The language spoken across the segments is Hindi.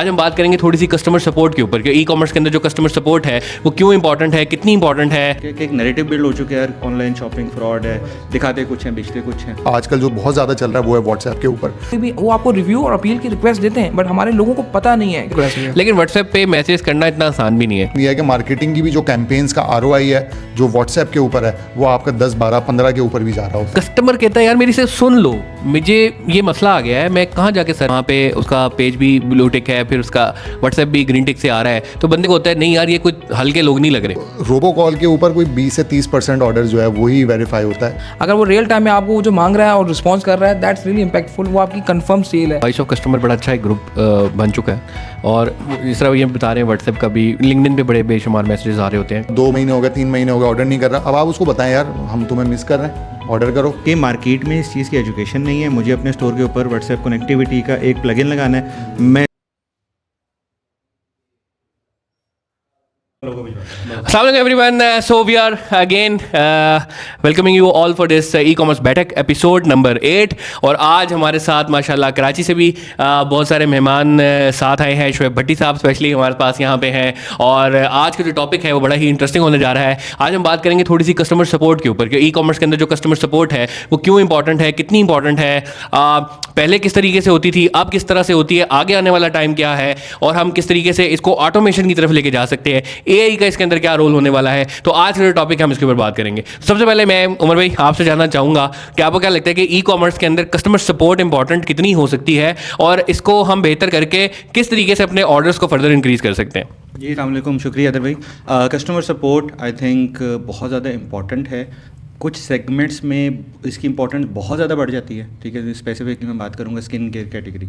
आज हम बात करेंगे थोड़ी सी कस्टमर सपोर्ट के ऊपर कि ई कॉमर्स के अंदर जो कस्टमर सपोर्ट है वो क्यों इंपॉर्टेंट है, कितनी इंपॉर्टेंट है। एक नैरेटिव बिल्ड हो चुके हैं यार, ऑनलाइन शॉपिंग फ्रॉड है, दिखाते कुछ हैं बेचते कुछ हैं। आजकल जो बहुत ज़्यादा चल रहा है वो है व्हाट्सएप के ऊपर। भी वो आपको रिव्यू और अपील की रिक्वेस्ट देते हैं, बट हमारे लोगों को पता नहीं है रिक्वेस्ट में। लेकिन व्हाट्सएप पे मैसेज करना इतना आसान भी नहीं है। ये है कि मार्केटिंग की भी जो कैंपेन्स का ROI है जो व्हाट्सएप के ऊपर है वो आपका 10, 12, 15 के ऊपर भी जा रहा हो। कस्टमर कहता है यार मेरी से सुन लो, मुझे ये मसला आ गया है, मैं कहाँ जाके सर वहाँ पे उसका पेज भी ब्लू टिक है, फिर उसका व्हाट्सएप भी ग्रीन टिक से आ रहा है, तो बंदे को होता है नहीं यार ये कुछ हल्के लोग नहीं लग रहे। रोबो कॉल के ऊपर कोई 20 से 30% ऑर्डर जो है वही वेरीफाई होता है। अगर वो रियल टाइम में आपको वो जो मांग रहा है और रिस्पॉन्स कर रहा है, दैट्स रियली इंपैक्टफुल। वो आपकी कंफर्म सेल है। वॉइस ऑफ कस्टमर बड़ा अच्छा एक ग्रुप बन चुका है और जिस तरह ये बता रहे हैं व्हाट्सएप का भी, लिंक्डइन पे बड़े बेशुमार मैसेजेस आ रहे होते हैं। 2 महीने हो गए, 3 महीने हो गए, ऑर्डर नहीं कर रहा। अब आप उसको बताएं यार हम तुम्हें मिस कर रहे हैं, ऑर्डर करो। कि मार्केट में इस चीज़ की एजुकेशन नहीं है। मुझे अपने स्टोर के ऊपर व्हाट्सएप कनेक्टिविटी का एक प्लगइन लगाना है। मैं Assalamualaikum everyone. So we are again welcoming you all for this e-commerce बैठक एपिसोड नंबर 8। और आज हमारे साथ माशाल्लाह कराची से भी बहुत सारे मेहमान साथ आए हैं। शोएब भट्टी साहब स्पेशली हमारे पास यहाँ पे हैं और आज का जो टॉपिक है वो बड़ा ही इंटरेस्टिंग होने जा रहा है। आज हम बात करेंगे थोड़ी सी कस्टमर सपोर्ट के ऊपर कि ई कॉमर्स के अंदर जो कस्टमर सपोर्ट है वो क्यों इंपॉर्टेंट है, कितनी इंपॉर्टेंट है, पहले किस तरीके से होती थी, अब किस तरह से होती है, आगे आने वाला टाइम क्या है और हम किस तरीके से इसको ऑटोमेशन की तरफ लेके जा सकते हैं, AI का इसके अंदर क्या रोल होने वाला है। तो आज का जो टॉपिक है हम इसके ऊपर बात करेंगे। सबसे पहले मैं उमर भाई आपसे जानना चाहूँगा कि आपको क्या लगता है कि ई कॉमर्स के अंदर कस्टमर सपोर्ट इंपॉर्टेंट कितनी हो सकती है और इसको हम बेहतर करके किस तरीके से अपने ऑर्डर्स को फर्दर इंक्रीज कर सकते हैं। जी अस्सलाम वालेकुम, शुक्रिया अदर भाई। कस्टमर सपोर्ट आई थिंक बहुत ज़्यादा इंपॉर्टेंट है। कुछ सेगमेंट्स में इसकी इंपॉर्टेंस बहुत ज़्यादा बढ़ जाती है। ठीक है, स्पेसिफिकली मैं बात करूँगा स्किन केयर कैटेगरी,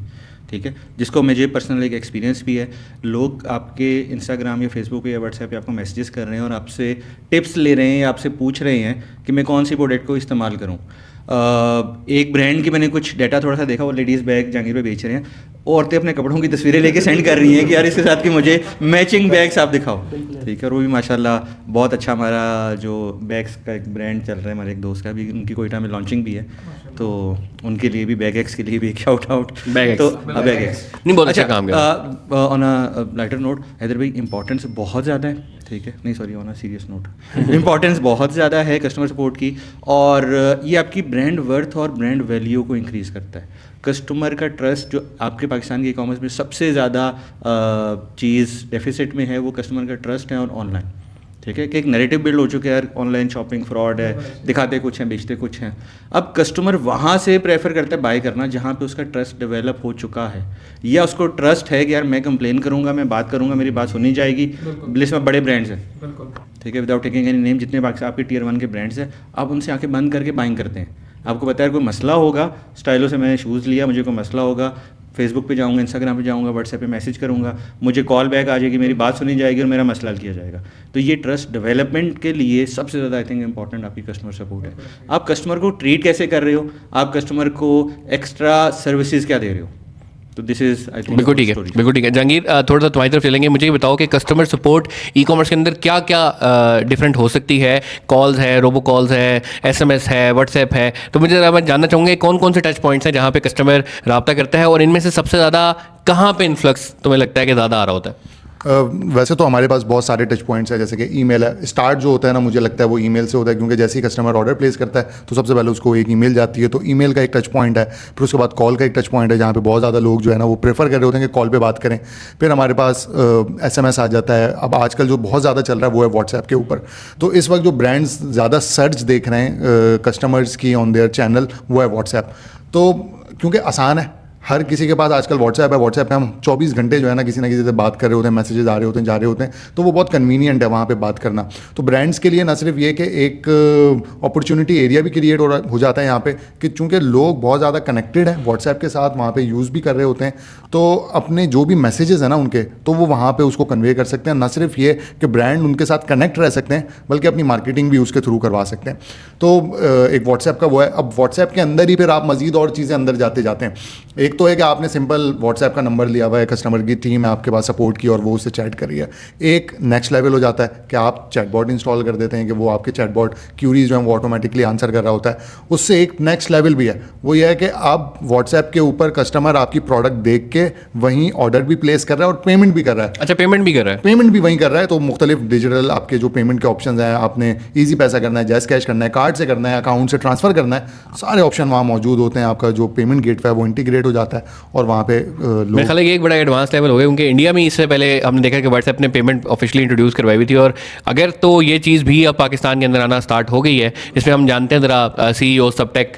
ठीक है, जिसको मुझे पर्सनल एक एक्सपीरियंस भी है। लोग आपके इंस्टाग्राम या फेसबुक पे या व्हाट्सएप पे आपको मैसेजेस कर रहे हैं और आपसे टिप्स ले रहे हैं या आपसे पूछ रहे हैं कि मैं कौन सी प्रोडक्ट को इस्तेमाल करूँ। एक ब्रांड की मैंने कुछ डाटा थोड़ा सा देखा, वो लेडीज़ बैग जहांगीर पे बेच रहे हैं। औरतें अपने कपड़ों की तस्वीरें लेके सेंड कर रही हैं कि यार इसके साथ कि मुझे मैचिंग बैग्स आप दिखाओ। ठीक है, और वो भी माशाल्लाह बहुत अच्छा हमारा जो बैग्स का एक ब्रांड चल रहा है हमारे एक दोस्त का भी, उनकी कोयटा में लॉन्चिंग भी है, तो उनके लिए भी बैग एक्स के लिए भी एक शाउट आउट। तो बैग एक्स नहीं बहुत अच्छा काम कर। On a lighter note Haidar भाई, इंपॉर्टेंस बहुत ज़्यादा है। ठीक है, नहीं sorry, on a serious note importance बहुत ज़्यादा है कस्टमर सपोर्ट की, और ये आपकी ब्रांड वर्थ और ब्रांड वैल्यू को इंक्रीज़ करता है। कस्टमर का ट्रस्ट जो आपके पाकिस्तान के ई कॉमर्स में सबसे ज़्यादा चीज़ डेफिसिट में है वो कस्टमर का ट्रस्ट है और ऑनलाइन। ठीक है, कि एक नैरेटिव बिल्ड हो चुका है यार, ऑनलाइन शॉपिंग फ्रॉड है, दिखाते कुछ हैं बेचते कुछ हैं। अब कस्टमर वहाँ से प्रेफर करता है बाय करना जहाँ पे उसका ट्रस्ट डेवलप हो चुका है, या उसको ट्रस्ट है कि यार मैं कंप्लेन करूँगा, मैं बात करूँगा, मेरी बात सुनी जाएगी। लिस्ट में बड़े ब्रांड्स हैं, ठीक है, विदाउट टेकिंग एनी नेम, जितने बाकी आपके टियर 1 के ब्रांड्स हैं, आप उनसे आंखें बंद करके बाइंग करते हैं। आपको पता है कोई मसला होगा, स्टाइलो से मैंने शूज़ लिया, मुझे कोई मसला होगा, फेसबुक पे जाऊँगा, इंस्टाग्राम पे जाऊँगा, व्हाट्सएप पे मैसेज करूँगा, मुझे कॉल बैक आ जाएगी, मेरी बात सुनी जाएगी और मेरा मसला हल किया जाएगा। तो ये ट्रस्ट डेवलपमेंट के लिए सबसे ज़्यादा आई थिंक इंपॉर्टेंट आपकी कस्टमर सपोर्ट है। आप कस्टमर को ट्रीट कैसे कर रहे हो, आप कस्टमर को एक्स्ट्रा सर्विसेज क्या दे रहे हो। तो दिस इज आई थिंक बिल्कुल ठीक है, बिल्कुल ठीक है। जहांगीर थोड़ा सा तुम्हारी तरफ चलेंगे। मुझे ये बताओ कि कस्टमर सपोर्ट ई कॉमर्स के अंदर क्या क्या डिफरेंट हो सकती है। कॉल्स है, रोबो कॉल्स है, SMS है, व्हाट्सएप है, तो मुझे मैं जानना चाहूँगा कौन कौन से टच पॉइंट्स हैं जहाँ पे कस्टमर रब्ता करता है और इनमें से सबसे ज़्यादा कहाँ पे इन्फ्लक्स तुम्हें लगता है कि ज़्यादा आ रहा होता है। वैसे तो हमारे पास बहुत सारे टच पॉइंट्स हैं, जैसे कि ईमेल है। स्टार्ट जो होता है ना, मुझे लगता है वो ईमेल से होता है, क्योंकि जैसे ही कस्टमर ऑर्डर प्लेस करता है तो सबसे पहले उसको एक ईमेल जाती है, तो ईमेल का एक टच पॉइंट है। फिर उसके बाद कॉल का एक टच पॉइंट है, जहाँ पे बहुत ज़्यादा लोग जो है ना वो प्रेफर कर रहे होते हैं कि कॉल पे बात करें। फिर हमारे पास SMS आ जाता है। अब आजकल जो बहुत ज़्यादा चल रहा है वो है व्हाट्सएप के ऊपर। तो इस वक्त जो ब्रांड्स ज़्यादा सर्च देख रहे हैं कस्टमर्स की ऑन देयर चैनल वो है व्हाट्सएप। तो क्योंकि आसान है, हर किसी के पास आजकल व्हाट्सएप है। व्हाट्सएप पे हम 24 घंटे जो है ना किसी से बात कर रहे होते हैं, मैसेजेस आ रहे होते हैं, जा रहे होते हैं, तो वो बहुत कन्वीनियंट है वहाँ पे बात करना। तो ब्रांड्स के लिए ना सिर्फ ये कि एक अपॉर्चुनिटी एरिया भी क्रिएट हो जाता है यहाँ पे, कि चूँकि लोग बहुत ज़्यादा कनेक्टेड हैं व्हाट्सएप के साथ, वहाँ पे यूज़ भी कर रहे होते हैं, तो अपने जो भी मैसेजेस हैं ना उनके, तो वो वहाँ पे उसको कन्वे कर सकते हैं। ना सिर्फ ये कि ब्रांड उनके साथ कनेक्ट रह सकते हैं, बल्कि अपनी मार्केटिंग भी उसके थ्रू करवा सकते हैं। तो एक व्हाट्सएप का वो है। अब व्हाट्सएप के अंदर ही फिर आप मज़ीद और चीज़ें अंदर जाते हैं। एक तो है कि आपने सिंपल व्हाट्सएप का नंबर लिया हुआ है, कस्टमर की टीम है आपके पास सपोर्ट की और वो उससे चैट कर रही है। एक नेक्स्ट लेवल हो जाता है कि आप चैटबॉट इंस्टॉल कर देते हैं कि वो आपके चैटबॉट क्यूरीज जो है वो ऑटोमेटिकली आंसर कर रहा होता है। उससे एक नेक्स्ट लेवल भी है, वो ये है कि आप व्हाट्सएप के ऊपर कस्टमर आपकी प्रोडक्ट देख के वहीं ऑर्डर भी प्लेस कर रहा है और पेमेंट भी कर रहा है। अच्छा, पेमेंट भी कर रहा है? पेमेंट भी वहीं कर रहा है। तो मुख्तलिफ डिजिटल आपके जो पेमेंट के ऑप्शन हैं, आपने ईजी पैसा करना है, जैस कैश करना है, कार्ड से करना है, अकाउंट से ट्रांसफर करना है, सारे ऑप्शन वहाँ मौजूद होते हैं। आपका जो पेमेंट गेटवे है वो इंटीग्रेट हो जाता है और वहाँ पे मेरे ख्याल है कि एक बड़ा एडवांस लेवल हो गया, क्योंकि इंडिया में इससे पहले हमने देखा कि व्हाट्सएप ने पेमेंट ऑफिशियली इंट्रोड्यूस करवाई हुई थी, और अगर तो ये चीज़ भी अब पाकिस्तान के अंदर आना स्टार्ट हो गई है। इसमें हम जानते हैं ज़रा CEO सबटेक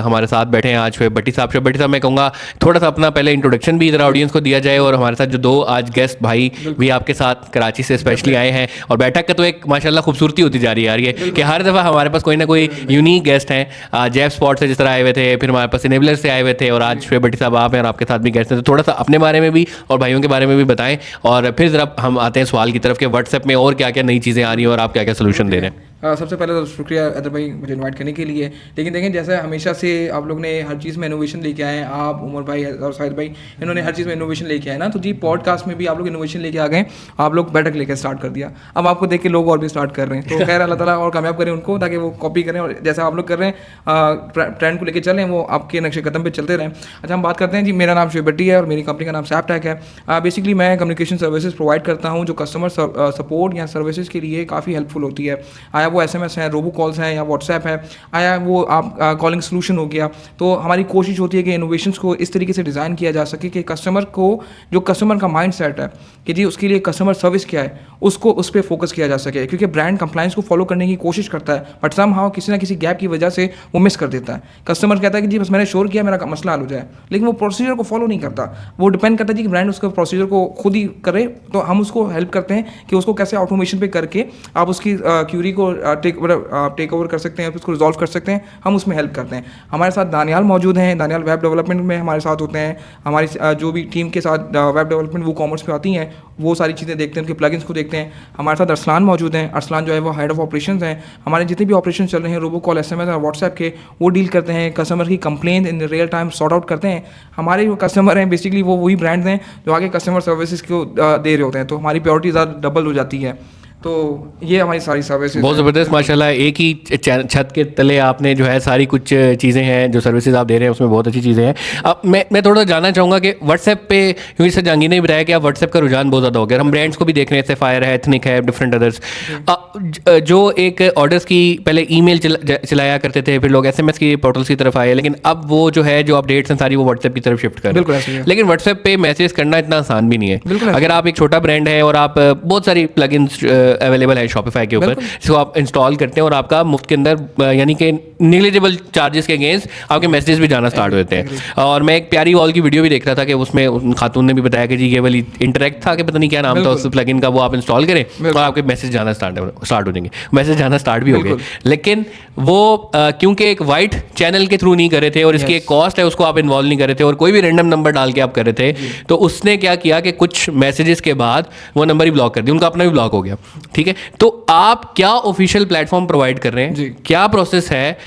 हमारे साथ बैठे हैं आज शोएब भट्टी साहब। शोएब भट्टी साहब, मैं कहूँगा थोड़ा सा अपना पहले इंट्रोडक्शन भी ज़रा ऑडियंस को दिया जाए, और हमारे साथ जो दो आज गेस्ट भाई भी आपके साथ कराची से स्पेशली आए हैं, और बैठक का तो एक माशाल्लाह खूबसूरती होती जा रही है यार ये, कि हर दफ़ा हमारे पास कोई ना कोई यूनिक गेस्ट हैं। जैप स्पॉट से जिस तरह आए हुए थे, फिर हमारे पास इनेबलर से आए हुए थे, और आज शोएब भट्टी साहब आप हैं और आपके साथ भी गेस्ट हैं। तो थोड़ा सा अपने बारे में भी और भाइयों के बारे में भी बताएं, और फिर ज़रा हम आते हैं सवाल की तरफ कि व्हाट्सएप में और क्या क्या नई चीज़ें आ रही हैं और आप क्या क्या सोल्यूशन दे रहे हैं। सबसे पहले तो शुक्रिया अदर भाई मुझे इनवाइट करने के लिए। लेकिन देखें, जैसे हमेशा से आप लोग ने हर चीज़ में इनोवेशन लेके आए हैं, आप उमर भाई और शाहिद भाई, इन्होंने हर चीज़ में इनोवेशन लेके आए ना, तो जी पॉडकास्ट में भी आप लोग इनोवेशन लेके आ गए। आप लोग बैठक लेकर स्टार्ट कर दिया, अब आपको देख के लोग और भी स्टार्ट कर रहे हैं। तो खैर अल्लाह ताला और कामयाब करें उनको, ताकि वो कॉपी करें और जैसा आप लोग कर रहे हैं ट्रेंड को लेकर चलें, वो आपके नक्शे कदम पर चलते रहें। अच्छा, हम बात करते हैं जी। मेरा नाम शोएब भट्टी है और मेरी कंपनी का नाम सैपटेक है। बेसिकली मैं कम्युनिकेशन सर्विसेज प्रोवाइड करता हूँ जो कस्टमर सपोर्ट या सर्विसेज के लिए काफ़ी हेल्पफुल होती है। आया वो SMS है, रोबो कॉल्स हैं, या व्हाट्सएप है, आया वो आप कॉलिंग सोल्यूशन हो गया। तो हमारी कोशिश होती है कि इनोवेशंस को इस तरीके से डिज़ाइन किया जा सके कि कस्टमर को, जो कस्टमर का माइंड सेट है कि जी उसके लिए कस्टमर सर्विस क्या है, उसको उस पर फोकस किया जा सके। क्योंकि ब्रांड कंप्लाइंस को फॉलो करने की कोशिश करता है, बट समहाउ किसी ना किसी गैप की वजह से वो मिस कर देता है। कस्टमर कहता है कि जी बस मैंने श्योर किया, मेरा मसला हल हो जाए, लेकिन वो प्रोसीजर को फॉलो नहीं करता। वो डिपेंड करता है जी कि ब्रांड उसका प्रोसीजर को खुद ही करे। तो हम उसको हेल्प करते हैं कि उसको कैसे ऑटोमेशन पे करके आप उसकी क्यूरी को टेक ओवर कर सकते हैं, उसको रिजॉल्व कर सकते हैं। हम उसमें हेल्प करते हैं। हमारे साथ दानियाल मौजूद हैं, दानियाल वेब डेवलपमेंट में हमारे साथ होते हैं। हमारी जो भी टीम के साथ वेब डेवलपमेंट वो कॉमर्स पे आती हैं, वो सारी चीज़ें देखते हैं, उनके प्लगइन्स को देखते हैं। हमारे साथ अरसलान मौजूद हैं। अरसलान जो है वो हेड ऑफ ऑपरेशंस हैं। हमारे जितने भी ऑपरेशन चल रहे हैं रोबो कॉल, SMS और व्हाट्सएप के, वो डील करते हैं। कस्टमर की complaint in real time sort out करते हैं। हमारे जो कस्टमर हैं बेसिकली वो वही ब्रांड्स हैं जो आगे कस्टमर सर्विसेज को दे रहे होते हैं, तो हमारी प्रायोरिटी ज़्यादा डबल हो जाती है। तो ये हमारी सारी सर्विसेज बहुत ज़बरदस्त माशाल्लाह। एक ही छत के तले आपने जो है सारी कुछ चीज़ें हैं जो सर्विसेज आप दे रहे हैं, उसमें बहुत अच्छी चीज़ें हैं। अब मैं थोड़ा जानना चाहूँगा कि व्हाट्सएप पे, क्योंकि सर जहांगीर ने भी बताया कि आप व्हाट्सएप का रुझान बहुत ज़्यादा हो गया। हम ब्रांड्स को भी देख रहे हैं, सेफायर है, एथनिक है, डिफरेंट अदर्स। जो एक ऑर्डर्स की पहले ईमेल चलाया करते थे, फिर लोग SMS की पोर्टल्स की तरफ आए, लेकिन अब वो जो है जो अपडेट्स हैं सारी वो व्हाट्सएप की तरफ शिफ्ट कर रहे हैं। लेकिन व्हाट्सएप पे मैसेज करना इतना आसान भी नहीं है। अगर आप एक छोटा ब्रांड है और आप बहुत सारी प्लगइन्स अवेलेबल है शॉपिफाई के ऊपर, इसको आप इंस्टॉल करते हैं और आपका मुफ्त के अंदर यानी कि निग्लिजिबल चार्जेस के अगेंस्ट आपके मैसेजेस भी जाना स्टार्ट होते हैं। और मैं एक प्यारी वॉल की वीडियो भी देख रहा था कि उसमें उन खातून ने भी बताया कि जी ये वाली इंटरेक्ट था कि पता नहीं क्या नाम था उस प्लगइन का, वो आप इंस्टॉल करें और आपके मैसेज जाना स्टार्ट हो जाएंगे। मैसेज जाना स्टार्ट भी हो गए, लेकिन वो क्योंकि एक वाइट चैनल के थ्रू नहीं कर रहे थे और इसकी एक कॉस्ट है, उसको आप इन्वॉल्व नहीं कर रहे थे और कोई भी रैंडम नंबर डाल के आप कर रहे थे, तो उसने क्या किया कि कुछ मैसेजेस के बाद वो नंबर ही ब्लॉक कर दिया, उनका अपना भी ब्लॉक हो गया। ठीक है, तो आप क्या ऑफिशियल प्लेटफॉर्म प्रोवाइड कर रहे हैं, क्या प्रोसेस है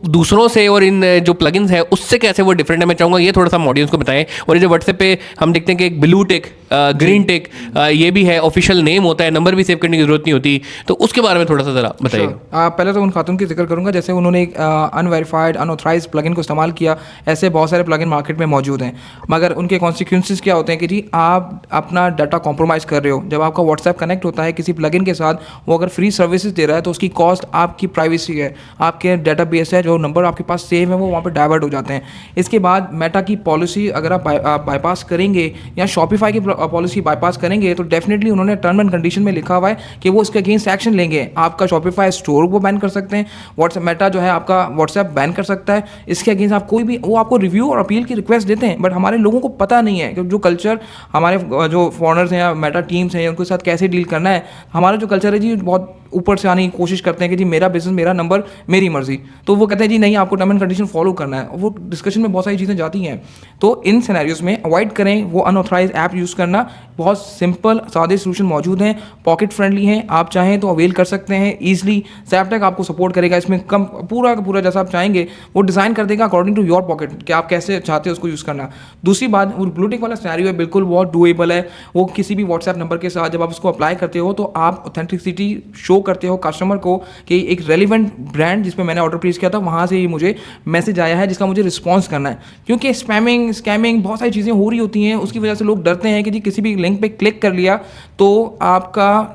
दूसरों से और इन जो प्लगइन्स है उससे कैसे वो डिफरेंट है? मैं चाहूँगा ये थोड़ा सा ऑडियंस को बताएं। और ये जो व्हाट्सएप पे हम देखते हैं कि एक ब्लू टिक, ग्रीन टिक, ये भी है, ऑफिशियल नेम होता है, नंबर भी सेव करने की जरूरत नहीं होती, तो उसके बारे में थोड़ा सा ज़रा बताइए। पहले तो उन खातून की जिक्र करूँगा जैसे उन्होंने एक अनवेरीफाइड अनऑथराइज प्लगइन को इस्तेमाल किया। ऐसे बहुत सारे प्लगइन मार्केट में मौजूद हैं, मगर उनके कॉन्सिक्वेंसेस क्या होते हैं कि जी आप अपना डाटा कॉम्प्रोमाइज़ कर रहे हो। जब आपका व्हाट्सएप कनेक्ट होता है किसी प्लगइन के साथ, वो अगर फ्री सर्विसेज दे रहा है तो उसकी कॉस्ट आपकी प्राइवेसी है, आपके डाटा बेस है, जो नंबर आपके पास सेव है वो वहाँ पर डाइवर्ट हो जाते हैं। इसके बाद मेटा की पॉलिसी अगर आप बाईपास करेंगे या शॉपिफाई की पॉलिसी बाईपास करेंगे तो डेफिनेटली उन्होंने टर्म एंड कंडीशन में लिखा हुआ है कि वो इसके अगेंस्ट एक्शन लेंगे। आपका शॉपिफाई स्टोर को बैन कर सकते हैं, व्हाट्सएप मेटा जो है आपका व्हाट्सएप बैन कर सकता है। इसके अगेंस्ट आप कोई भी, वो आपको रिव्यू और अपील की रिक्वेस्ट देते हैं, बट हमारे लोगों को पता नहीं है कि जो कल्चर हमारे जो फॉरेनर्स हैं या मेटा टीम्स हैं उनके साथ कैसे डील करना है। हमारा जो कल्चर है जी बहुत ऊपर से आने की कोशिश करते हैं कि जी मेरा बिजनेस, मेरा नंबर, मेरी मर्जी। तो वो कहते हैं जी नहीं, आपको टर्म एंड कंडीशन फॉलो करना है। वो डिस्कशन में बहुत सारी चीज़ें जाती हैं। तो इन सिनेरियोज में अवॉइड करें वो अनऑथराइज ऐप यूज़ करना। बहुत सिंपल सादे सोल्यूशन मौजूद हैं, पॉकेट फ्रेंडली हैं, आप चाहें तो अवेल कर सकते हैं ईजिली। सैपटेक आपको सपोर्ट करेगा इसमें, कम पूरा का पूरा जैसा आप चाहेंगे वो डिज़ाइन कर देगा अकॉर्डिंग टू योर पॉकेट कि आप कैसे चाहते हो उसको यूज़ करना। दूसरी बात, वो ब्लूटिक वाला सिनेरियो है, बिल्कुल बहुत डूएबल है। वो किसी भी व्हाट्सएप नंबर के साथ जब आप उसको अप्लाई करते हो तो आप ऑथेंटिसिटी शो करते हो कस्टमर को कि एक रेलिवेंट ब्रांड जिसमें मैंने ऑर्डर प्लेस किया था वहाँ से ही मुझे मैसेज आया है जिसका मुझे रिस्पॉन्स करना है। क्योंकि स्पैमिंग, स्कैमिंग बहुत सारी चीज़ें हो रही होती हैं, उसकी वजह से लोग डरते हैं कि जी किसी भी लिंक पे क्लिक कर लिया तो आपका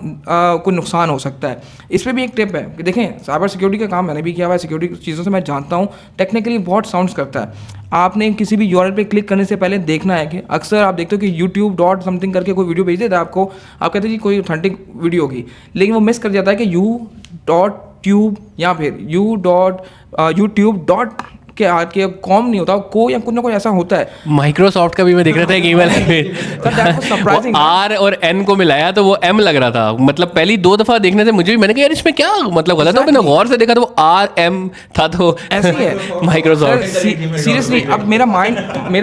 कोई नुकसान हो सकता है। इस पर भी एक टिप है कि देखें, साइबर सिक्योरिटी का काम मैंने भी किया हुआ है, सिक्योरिटी चीज़ों से मैं जानता हूँ, टेक्निकली बहुत साउंड्स करता है। आपने किसी भी यूआरएल पे क्लिक करने से पहले देखना है कि अक्सर आप देखते हो कि यूट्यूब डॉट समथिंग करके कोई वीडियो भेज देता है आपको, आप कहते हैं जी कोई ऑथेंटिक वीडियो होगी, लेकिन वो मिस कर जाता है कि u.tube या फिर u.youtube. के कॉम नहीं होता, को या कुछ ना कुछ ऐसा होता है। माइक्रोसॉफ्ट का भी मैं देख रहा था एक ईमेल है, आर और एन को मिलाया तो वो एम लग रहा था। मतलब पहली 2 दफा देखने से मुझे भी, मैंने कहा यार इसमें क्या मतलब गलत है, मैंने गौर से देखा तो वो आर एम था, तो ऐसे ही है माइक्रोसॉफ्ट। सीरियसली अब मेरा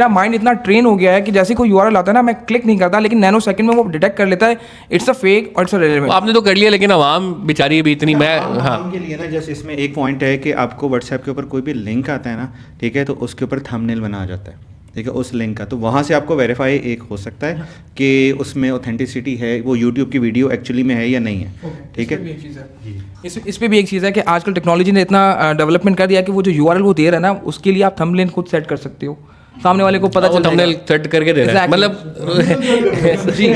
माइंड इतना ट्रेन हो गया है कि जैसे कोई यूआरएल आता है ना, मैं क्लिक नहीं करता, लेकिन नैनो सेकंड में वो डिटेक्ट कर लेता है इट्स अ फेक और इट्स अ रेलेवेंट। आपने तो कर लिया, लेकिन आवाम बेचारी भी इतनी, मैं हाँ के लिए ना, जैसे इसमें एक पॉइंट है कि आपको व्हाट्सएप के ऊपर कोई भी लिंक आता है ना, ठीक है, तो उसके ऊपर थंबनेल बना जाता है, ठीक है, उस लिंक का, तो वहाँ से आपको वेरीफाई एक हो सकता है कि उसमें ऑथेंटिसिटी है, वो यूट्यूब की वीडियो एक्चुअली में है या नहीं है, ठीक है। इस पे भी एक चीज़ है कि आजकल टेक्नोलॉजी ने इतना डेवलपमेंट कर दिया कि वो जो यूआरएल वो दे रहा है ना, उसके लिए आप थंबनेल खुद सेट कर सकते हो, सामने वाले को पता चल थंबनेल सेट करके दे रहा है, मतलब जी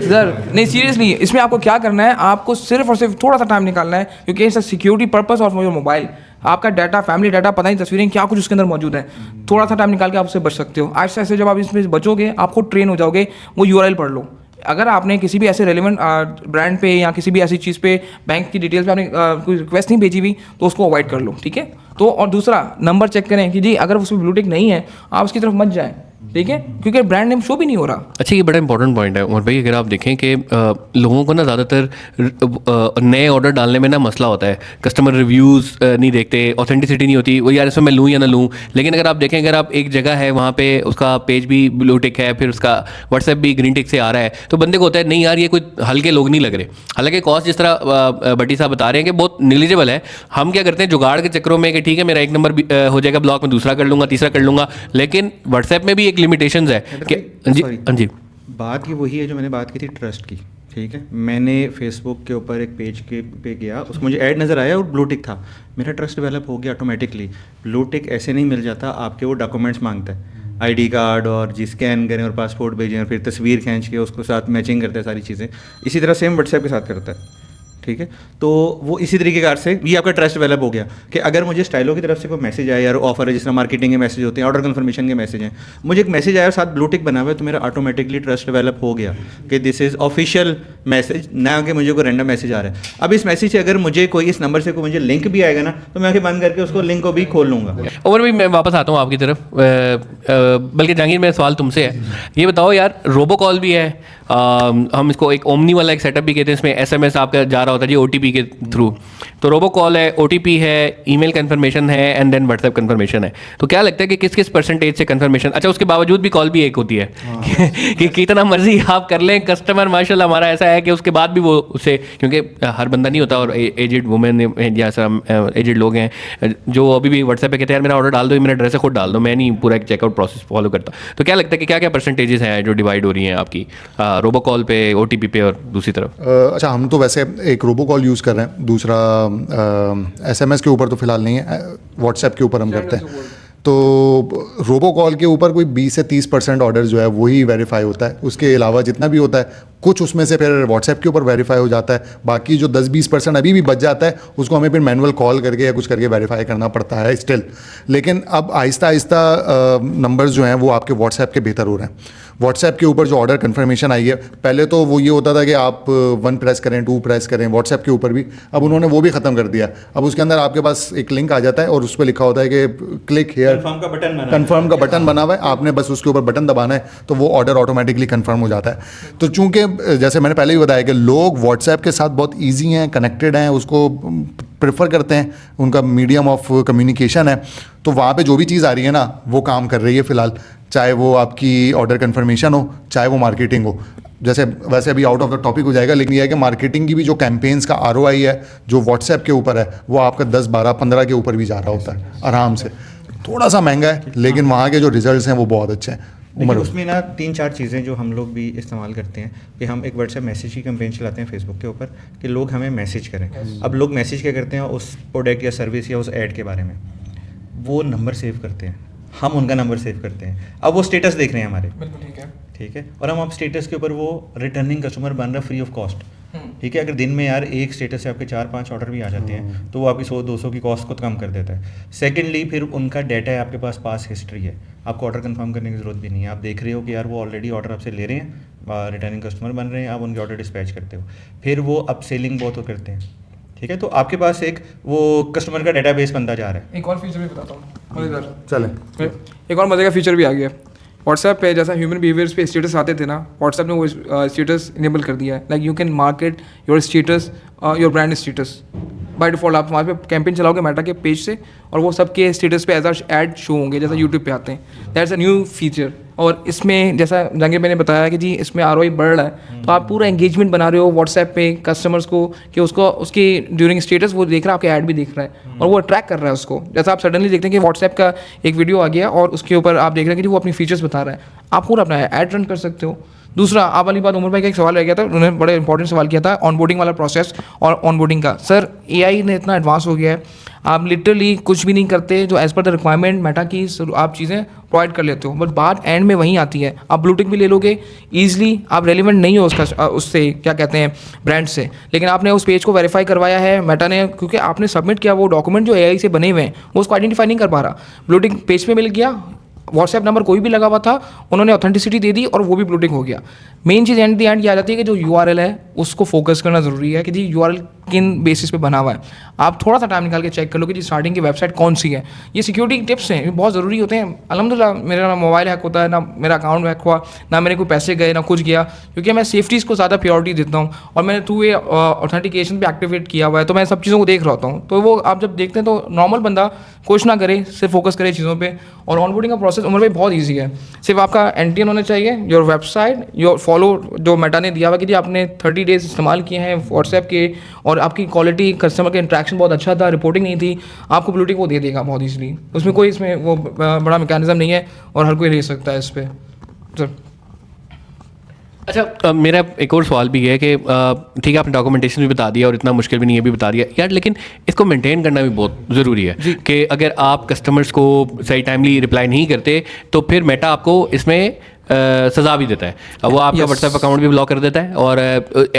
सर, नहीं सीरियसली इसमें आपको क्या करना है, आपको सिर्फ और सिर्फ थोड़ा सा टाइम निकालना है, क्योंकि it's security purpose of your mobile. आपका डाटा, फैमिली डाटा, पता नहीं तस्वीरें क्या कुछ उसके अंदर मौजूद है, थोड़ा सा टाइम निकाल के आप उससे बच सकते हो। आहिस्ते आहिस्ते जब आप इसमें बचोगे, आप खुद ट्रेन हो जाओगे। वो यूआरएल पढ़ लो, अगर आपने किसी भी ऐसे रेलेवेंट ब्रांड पे या किसी भी ऐसी चीज़ पे बैंक की डिटेल्स पे आपने कोई रिक्वेस्ट नहीं भेजी हुई तो उसको अवॉइड कर लो, ठीक है। तो और दूसरा नंबर चेक करें कि जी अगर उसमें ब्लूटिक नहीं है आप उसकी तरफ मत जाएं, ठीक है, क्योंकि ब्रांड नेम शो भी नहीं हो रहा। अच्छा, ये बड़ा इंपॉर्टेंट पॉइंट है उमर भाई। अगर आप देखें कि लोगों को ना ज़्यादातर नए ऑर्डर डालने में ना मसला होता है, कस्टमर रिव्यूज़ नहीं देखते, ऑथेंटिसिटी नहीं होती, वो यार इसमें मैं लूँ या ना लूँ। लेकिन अगर आप देखें, अगर आप एक जगह है वहाँ पे उसका पेज भी ब्लू टिक है, फिर उसका व्हाट्सएप भी ग्रीन टिक से आ रहा है, तो बंदे को होता है नहीं यार ये कोई हल्के लोग नहीं लग रहे। हालांकि कॉस्ट जिस तरह भट्टी साहब बता रहे हैं कि बहुत निगलिजिबल है, हम क्या करते हैं जुगाड़ के चक्करों में कि ठीक है मेरा एक नंबर हो जाएगा ब्लॉक में, दूसरा कर लूँगा, तीसरा कर लूँगा। लेकिन व्हाट्सएप में भी एक लिमिटेशंस है कि जी बात ये वही है जो मैंने बात की थी ट्रस्ट की, ठीक है। मैंने फेसबुक के ऊपर एक पेज के पे गया, उसको मुझे ऐड नज़र आया और ब्लू टिक था, मेरा ट्रस्ट डेवलप हो गया ऑटोमेटिकली। ब्लू टिक ऐसे नहीं मिल जाता, आपके वो डॉक्यूमेंट्स मांगता है, आईडी कार्ड और जी स्कैन करें और पासपोर्ट भेजें और फिर तस्वीर खींच के उसको साथ मैचिंग करते हैं सारी चीज़ें। इसी तरह सेम व्हाट्सएप के साथ करता है, ठीक है। तो वो इसी तरीके से ये आपका ट्रस्ट डेवलप हो गया कि अगर मुझे स्टाइलो की तरफ से कोई मैसेज आया यार, ऑफर है, जिस तरह मार्केटिंग के मैसेज होते हैं, ऑर्डर कंफर्मेशन के मैसेज हैं, मुझे एक मैसेज आया और साथ ब्लू टिक बना हुआ है, तो मेरा ऑटोमेटिकली ट्रस्ट डेवलप हो गया कि दिस इज़ ऑफिशियल मैसेज, ना कि मुझे कोई रैंडम मैसेज आ रहा है। अब इस मैसेज से अगर मुझे कोई इस नंबर से कोई मुझे लिंक भी आएगा ना, तो मैं आके बंद करके उसको लिंक को भी खोल लूँगा। और भी मैं वापस आता हूँ आपकी तरफ, बल्कि जहांगीर मेरा सवाल तुमसे है, ये बताओ यार रोबो कॉल भी है, हम इसको एक ओमनी वाला एक सेटअप भी कहते हैं, इसमें एसएमएस आपका जा रहा होता है जी ओटीपी के थ्रू, तो रोबो कॉल है, ओटीपी है, ईमेल कंफर्मेशन है एंड देन व्हाट्सएप कंफर्मेशन है। तो क्या लगता है कि किस किस परसेंटेज से कंफर्मेशन, अच्छा उसके बावजूद भी कॉल भी एक होती है कि कितना मर्जी आप कर लें, कस्टमर माशाल्लाह हमारा ऐसा है कि उसके बाद भी वो उसे, क्योंकि हर बंदा नहीं होता, और एजेड वुमेन या एजेड लोग हैं जो अभी भी व्हाट्सएप पे कहते हैं यार मेरा ऑर्डर डाल दो, मेरा एड्रेस खुद डाल दो, मैं नहीं पूरा एक चेकआउट प्रोसेस फॉलो करता। तो क्या लगता है कि क्या क्या परसेंटेजेस हैं जो डिवाइड हो रही हैं आपकी रोबो कॉल पे, ओटीपी पे और दूसरी तरफ? अच्छा, हम तो वैसे एक रोबो कॉल यूज़ कर रहे हैं, दूसरा एसएमएस के ऊपर तो फिलहाल नहीं है, व्हाट्सएप के ऊपर हम करते हैं। तो रोबो कॉल के ऊपर कोई 20 से 30% ऑर्डर जो है वही वेरीफाई होता है, उसके अलावा जितना भी होता है कुछ उसमें से फिर व्हाट्सएप के ऊपर वेरीफाई हो जाता है, बाकी जो 10-20% अभी भी बच जाता है उसको हमें फिर मैनुअल कॉल करके या कुछ करके वेरीफाई करना पड़ता है स्टिल। लेकिन अब आहिस्ता आहिस्ता नंबर्स जो हैं वो आपके व्हाट्सएप के बेहतर हो रहे हैं। व्हाट्सएप के ऊपर जो ऑर्डर कन्फर्मेशन आई है, पहले तो वो ये होता था कि आप 1 प्रेस करें, 2 प्रेस करें व्हाट्सएप के ऊपर भी, अब उन्होंने वो भी ख़त्म कर दिया। अब उसके अंदर आपके पास एक लिंक आ जाता है और उस पर लिखा होता है कि क्लिक हेयर, कन्फर्म का बटन बना हुआ है, आपने बस उसके ऊपर बटन दबाना है तो वो ऑर्डर ऑटोमेटिकली कन्फर्म हो जाता है। तो चूंकि जैसे मैंने पहले ही बताया कि लोग व्हाट्सएप के साथ बहुत ईजी हैं, कनेक्टेड हैं, उसको प्रेफर करते हैं, उनका मीडियम ऑफ कम्युनिकेशन है, तो वहाँ पे जो भी चीज़ आ रही है ना वो काम कर रही है फ़िलहाल, चाहे वो आपकी ऑर्डर कन्फर्मेशन हो, चाहे वो मार्केटिंग हो। जैसे वैसे अभी आउट ऑफ द टॉपिक हो जाएगा, लेकिन यह है कि मार्केटिंग की भी जो कैंपेन्स का ROI है जो व्हाट्सएप के ऊपर है वो आपका 10, 12, 15 के ऊपर भी जा रहा होता है आराम से। थोड़ा सा महंगा है लेकिन वहाँ के जो रिजल्ट्स हैं वो बहुत अच्छे हैं। लेकिन उसमें ना 3-4 चीज़ें जो हम लोग भी इस्तेमाल करते हैं कि हम एक व्हाट्सएप मैसेज की कैंपेन चलाते हैं फेसबुक के ऊपर कि लोग हमें मैसेज करें। अब लोग मैसेज क्या करते हैं उस प्रोडक्ट या सर्विस या उस ऐड के बारे में, वो नंबर सेव करते हैं, हम उनका नंबर सेव करते हैं। अब वो स्टेटस देख रहे हैं हमारे, ठीक है, और हम अब स्टेटस के ऊपर वो रिटर्निंग कस्टमर बन रहा फ्री ऑफ कॉस्ट, ठीक है। अगर दिन में यार एक स्टेटस से आपके 4-5 ऑर्डर भी आ जाते हैं तो वो आपकी 100-200 की कॉस्ट को कम कर देता है। सेकेंडली फिर उनका डाटा है आपके पास, पास हिस्ट्री है, आपको ऑर्डर कंफर्म करने की ज़रूरत भी नहीं है। आप देख रहे हो कि यार वो ऑलरेडी ऑर्डर आपसे ले रहे हैं, रिटर्निंग कस्टमर बन रहे हैं, आप उनके ऑर्डर डिस्पैच करते हो, फिर वो अप सेलिंग बहुत करते हैं, ठीक है। तो आपके पास एक वो कस्टमर का डेटाबेस बनता जा रहा है। एक और फीचर भी बताता हूँ मज़ेदार, चलें एक और मज़े का फीचर भी आ गया व्हाट्सएप पे। जैसा ह्यूमन बिहेवियर्स पे स्टेटस आते थे ना, व्हाट्सएप ने वो स्टेटस इनेबल कर दिया है। Like you can market your status, your brand status by default. आप वहाँ पे कैंपेन चलाओगे मेटा के पेज से और वो सबके स्टेटस पे एज ऐड शो होंगे जैसा यूट्यूब पे आते हैं। That's a new feature. और इसमें जैसा जहांगीर भाई ने बताया कि जी इसमें ROI बढ़ रहा है, तो आप पूरा एंगेजमेंट बना रहे हो व्हाट्सएप पे कस्टमर्स को कि उसको उसकी ड्यूरिंग स्टेटस वो देख रहा है, आपके ऐड भी देख रहा है और वो ट्रैक कर रहा है उसको। जैसा आप सडनली देखते हैं कि व्हाट्सएप का एक वीडियो आ गया और उसके ऊपर आप देख रहे हैं कि वो अपनी फीचर्स बता रहा है, आप पूरा अपना ऐड रन कर सकते हो। दूसरा, आप वाली बात, उमर भाई का एक सवाल रह गया था, उन्होंने बड़े इंपॉर्टेंट सवाल किया था ऑनबोर्डिंग वाला प्रोसेस और ऑनबोर्डिंग का। सर AI ने इतना एडवांस हो गया है, आप लिटरली कुछ भी नहीं करते, जो as per the requirement Meta की आप चीज़ें प्रोवाइड कर लेते हो, बट बात एंड में वहीं आती है। आप ब्लूटिक भी ले लोगे ईजिली, आप रेलिवेंट नहीं हो उसका उससे क्या कहते हैं ब्रांड से, लेकिन आपने उस पेज को वेरीफाई करवाया है मेटा ने, क्योंकि आपने सबमिट किया वो डॉक्यूमेंट जो AI से बने हुए हैं, वो उसको आइडेंटिफाई नहीं कर पा रहा। ब्लूटिक पेज पे मिल गया, व्हाट्सएप नंबर कोई भी लगा हुआ था, उन्होंने ऑथेंटिसिटी दे दी और वो भी ब्लूटिक हो गया। Main cheese and the and ये आ जाती है कि जो URL है उसको फोकस करना ज़रूरी है कि जी URL किन बेसिस पे बना हुआ है। आप थोड़ा सा टाइम निकाल के चेक कर लो कि जी स्टार्टिंग की वेबसाइट कौन सी है। ये सिक्योरिटी टिप्स हैं, ये बहुत ज़रूरी होते हैं। अल्हम्दुलिल्लाह मेरा ना मोबाइल हैक होता है, ना मेरा अकाउंट हैक हुआ, ना मेरे कोई पैसे गए, ना कुछ गया, क्योंकि मैं सेफ्टीज़ को ज़्यादा प्रायोरिटी देता हूँ और मैंने 2-way ऑथेंटिकेशन भी एक्टिवेट किया हुआ है, तो मैं सब चीज़ों को देख रहा होता हूँ। तो वो आप जब देखते हैं तो नॉर्मल बंदा कुछ ना करे, सिर्फ फोकस करे चीज़ों पे। और ऑनबोर्डिंग का प्रोसेस उमर भाई बहुत ईजी है, सिर्फ आपका NTN होना चाहिए, योर वेबसाइट, योर फॉलो जो मेटा ने दिया हुआ कि जी आपने 30 डेज इस्तेमाल किए हैं व्हाट्सएप के और आपकी क्वालिटी कस्टमर का इंटरेक्शन बहुत अच्छा था, रिपोर्टिंग नहीं थी, आपको ब्लूटिक वो दे देगा बहुत ईजिली। उसमें कोई इसमें वो बड़ा मैकेनिज्म नहीं है और हर कोई ले सकता है इस पर। सर अच्छा, मेरा एक और सवाल भी है कि ठीक है आपने डॉक्यूमेंटेशन भी बता दिया और इतना मुश्किल भी नहीं है भी बता दिया यार, लेकिन इसको मेंटेन करना भी बहुत ज़रूरी है कि अगर आप कस्टमर्स को सही टाइमली रिप्लाई नहीं करते तो फिर मेटा आपको इसमें सज़ा भी देता है, वो आपका व्हाट्सएप अकाउंट भी ब्लॉक कर देता है और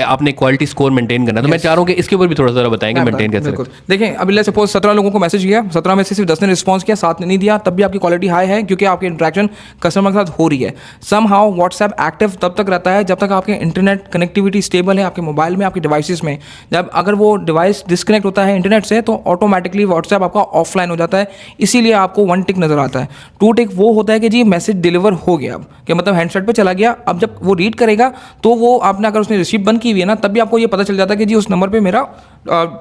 आपने क्वालिटी स्कोर मेंटेन करना है। तो मैं चाह रहा हूँ कि इसके ऊपर भी थोड़ा सा बताएंगे मेंटेन कैसे। देखें, अभी लेट्स सपोज 17 लोगों को मैसेज किया, 17 में से सिर्फ 10 ने रिस्पॉन्स किया, 7 ने नहीं दिया, तब भी आपकी क्वालिटी हाई है क्योंकि आपकी इंटरेक्शन कस्टमर के साथ हो रही है। सम हाउ व्हाट्सएप एक्टिव तब तक रहता है जब तक आपके इंटरनेट कनेक्टिविटी स्टेबल है आपके मोबाइल में, आपके डिवाइसेस में। जब अगर वो डिवाइस डिस्कनेक्ट होता है इंटरनेट से तो ऑटोमेटिकली व्हाट्सएप आपका ऑफलाइन हो जाता है, इसीलिए आपको 1 टिक नजर आता है। 2 टिक वो होता है कि जी मैसेज डिलीवर हो गया, कि मतलब हैंडसेट पे चला गया। अब जब वो रीड करेगा तो वो आपने अगर उसने रिसीव बंद की हुई है ना, तब भी आपको ये पता चल जाता है कि जी उस नंबर पे मेरा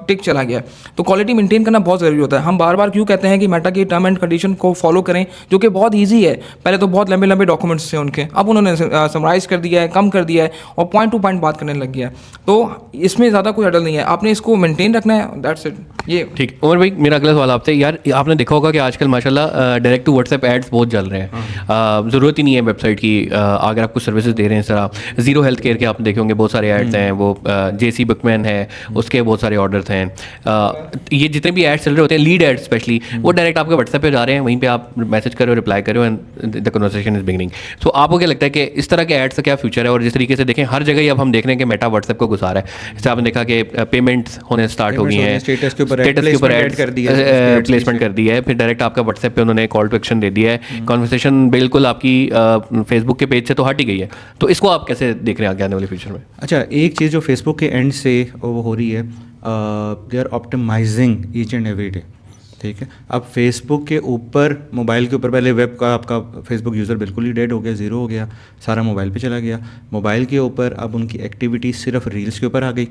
टिक चला गया। तो क्वालिटी मेंटेन करना बहुत ज़रूरी होता है। हम बार बार क्यों कहते हैं कि मेटा की टर्म एंड कंडीशन को फॉलो करें, जो कि बहुत ईजी है। पहले तो बहुत लंबे लंबे डॉक्यूमेंट्स थे उनके, अब उन्होंने समराइज़ कर दिया है, कम कर दिया है और पॉइंट टू पॉइंट बात करने लग गया है। तो इसमें ज़्यादा कोई हडल नहीं है, आपने इसको मेंटेन रखना है, दैट्स इट। ये ठीक। उमर भाई, मेरा अगला सवाल आपसे, यार आपने देखा होगा कि आजकल माशाल्लाह डायरेक्ट टू व्हाट्सएप एड्स बहुत चल रहे हैं, ज़रूरत ही नहीं है वेबसाइट की। अगर आप कुछ सर्विसेज दे रहे हैं, सर आप जीरो हेल्थ केयर के आप देखे होंगे बहुत सारे एड्स हैं, वो JC Buckman है, उसके बहुत सारे सारे ऑर्डर्स हैं, ये जितने भी एड्स चल रहे होते हैं, लीड एड्स स्पेशली, वो डायरेक्ट आपके व्हाट्सएप पे जा रहे हैं, वहीं पे आप मैसेज करो, रिप्लाई करो and the conversation is beginning. तो आपको क्या लगता है कि इस तरह के एड्स का क्या फ्यूचर है? और जिस तरीके से देखें हर जगह ही अब हम देख रहे हैं कि मेटा व्हाट्सएप को घुसा रहा है। जैसे आपने देखा कि पेमेंट्स होने स्टार्ट हो गई हैं, स्टेटस के ऊपर एड कर दिया है, प्लेसमेंट कर दिया है, फिर डायरेक्ट आपका व्हाट्सएप पे उन्होंने कॉल टू एक्शन दे दिया है, कॉन्वर्सेशन बिल्कुल आपकी फेसबुक के पेज से तो हट ही गई है। तो इसको आप कैसे देख रहे हैं आगे आने वाले फ्यूचर में? अच्छा, एक चीज़ जो फेसबुक के एंड से वो हो रही है, they are optimizing each and every day, ठीक है। अब फेसबुक के ऊपर, मोबाइल के ऊपर, पहले वेब का आपका फेसबुक यूज़र बिल्कुल ही डेड हो गया, ज़ीरो हो गया, सारा मोबाइल पे चला गया। मोबाइल के ऊपर अब उनकी एक्टिविटी सिर्फ रील्स के ऊपर आ गई,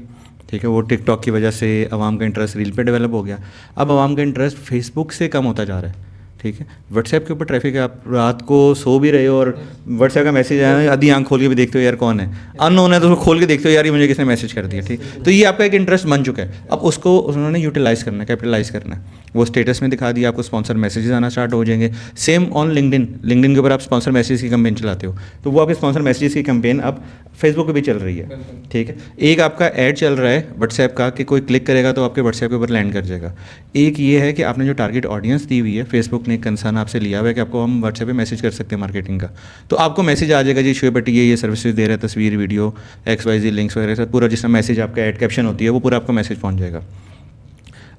ठीक है। वो टिकटॉक की वजह से आवाम का इंटरेस्ट रील पे डेवलप हो गया। अब आवाम का इंटरेस्ट फेसबुक से कम होता जा रहा है, ठीक है। व्हाट्सएप के ऊपर ट्रैफिक है, आप रात को सो भी रहे हो और व्हाट्सएप का मैसेज आया है, आधी आंख खोल के भी देखते हो यार कौन है, अननोन है तो उसको खोल के देखते हो यार ये मुझे किसने मैसेज कर दिया, ठीक। तो ये आपका एक इंटरेस्ट बन चुका है। अब उसको उन्होंने यूटिलाइज़ करना है, कैपिटलाइज़ करना है। वो स्टेटस में दिखा दिया, आपको स्पॉन्सर मैसेजेस आना स्टार्ट हो जाएंगे। सेम ऑन लिंक्डइन के ऊपर आप स्पॉन्सर मैसेज की कैंपेन चलाते हो, तो वो आपके स्पॉन्सर मैसेजेस की कैंपेन अब फेसबुक पे भी चल रही है, ठीक है। एक आपका ऐड चल रहा है व्हाट्सएप का कि कोई क्लिक करेगा तो आपके व्हाट्सएप के ऊपर लैंड कर जाएगा। एक ये है कि आपने जो टारगेट ऑडियंस दी हुई है, फेसबुक ने कंसर्न आपसे लिया हुआ है कि आपको हम व्हाट्सएप पे मैसेज कर सकते हैं मार्केटिंग का, तो आपको मैसेज आ जाएगा जी शोएब भट्टी ये सर्विसेज दे रहे हैं, तस्वीर, वीडियो, XYZ लिंक्स वगैरह सब पूरा, जिसमें मैसेज आपका ऐड कैप्शन होती है वो पूरा आपका मैसेज पहुँच जाएगा।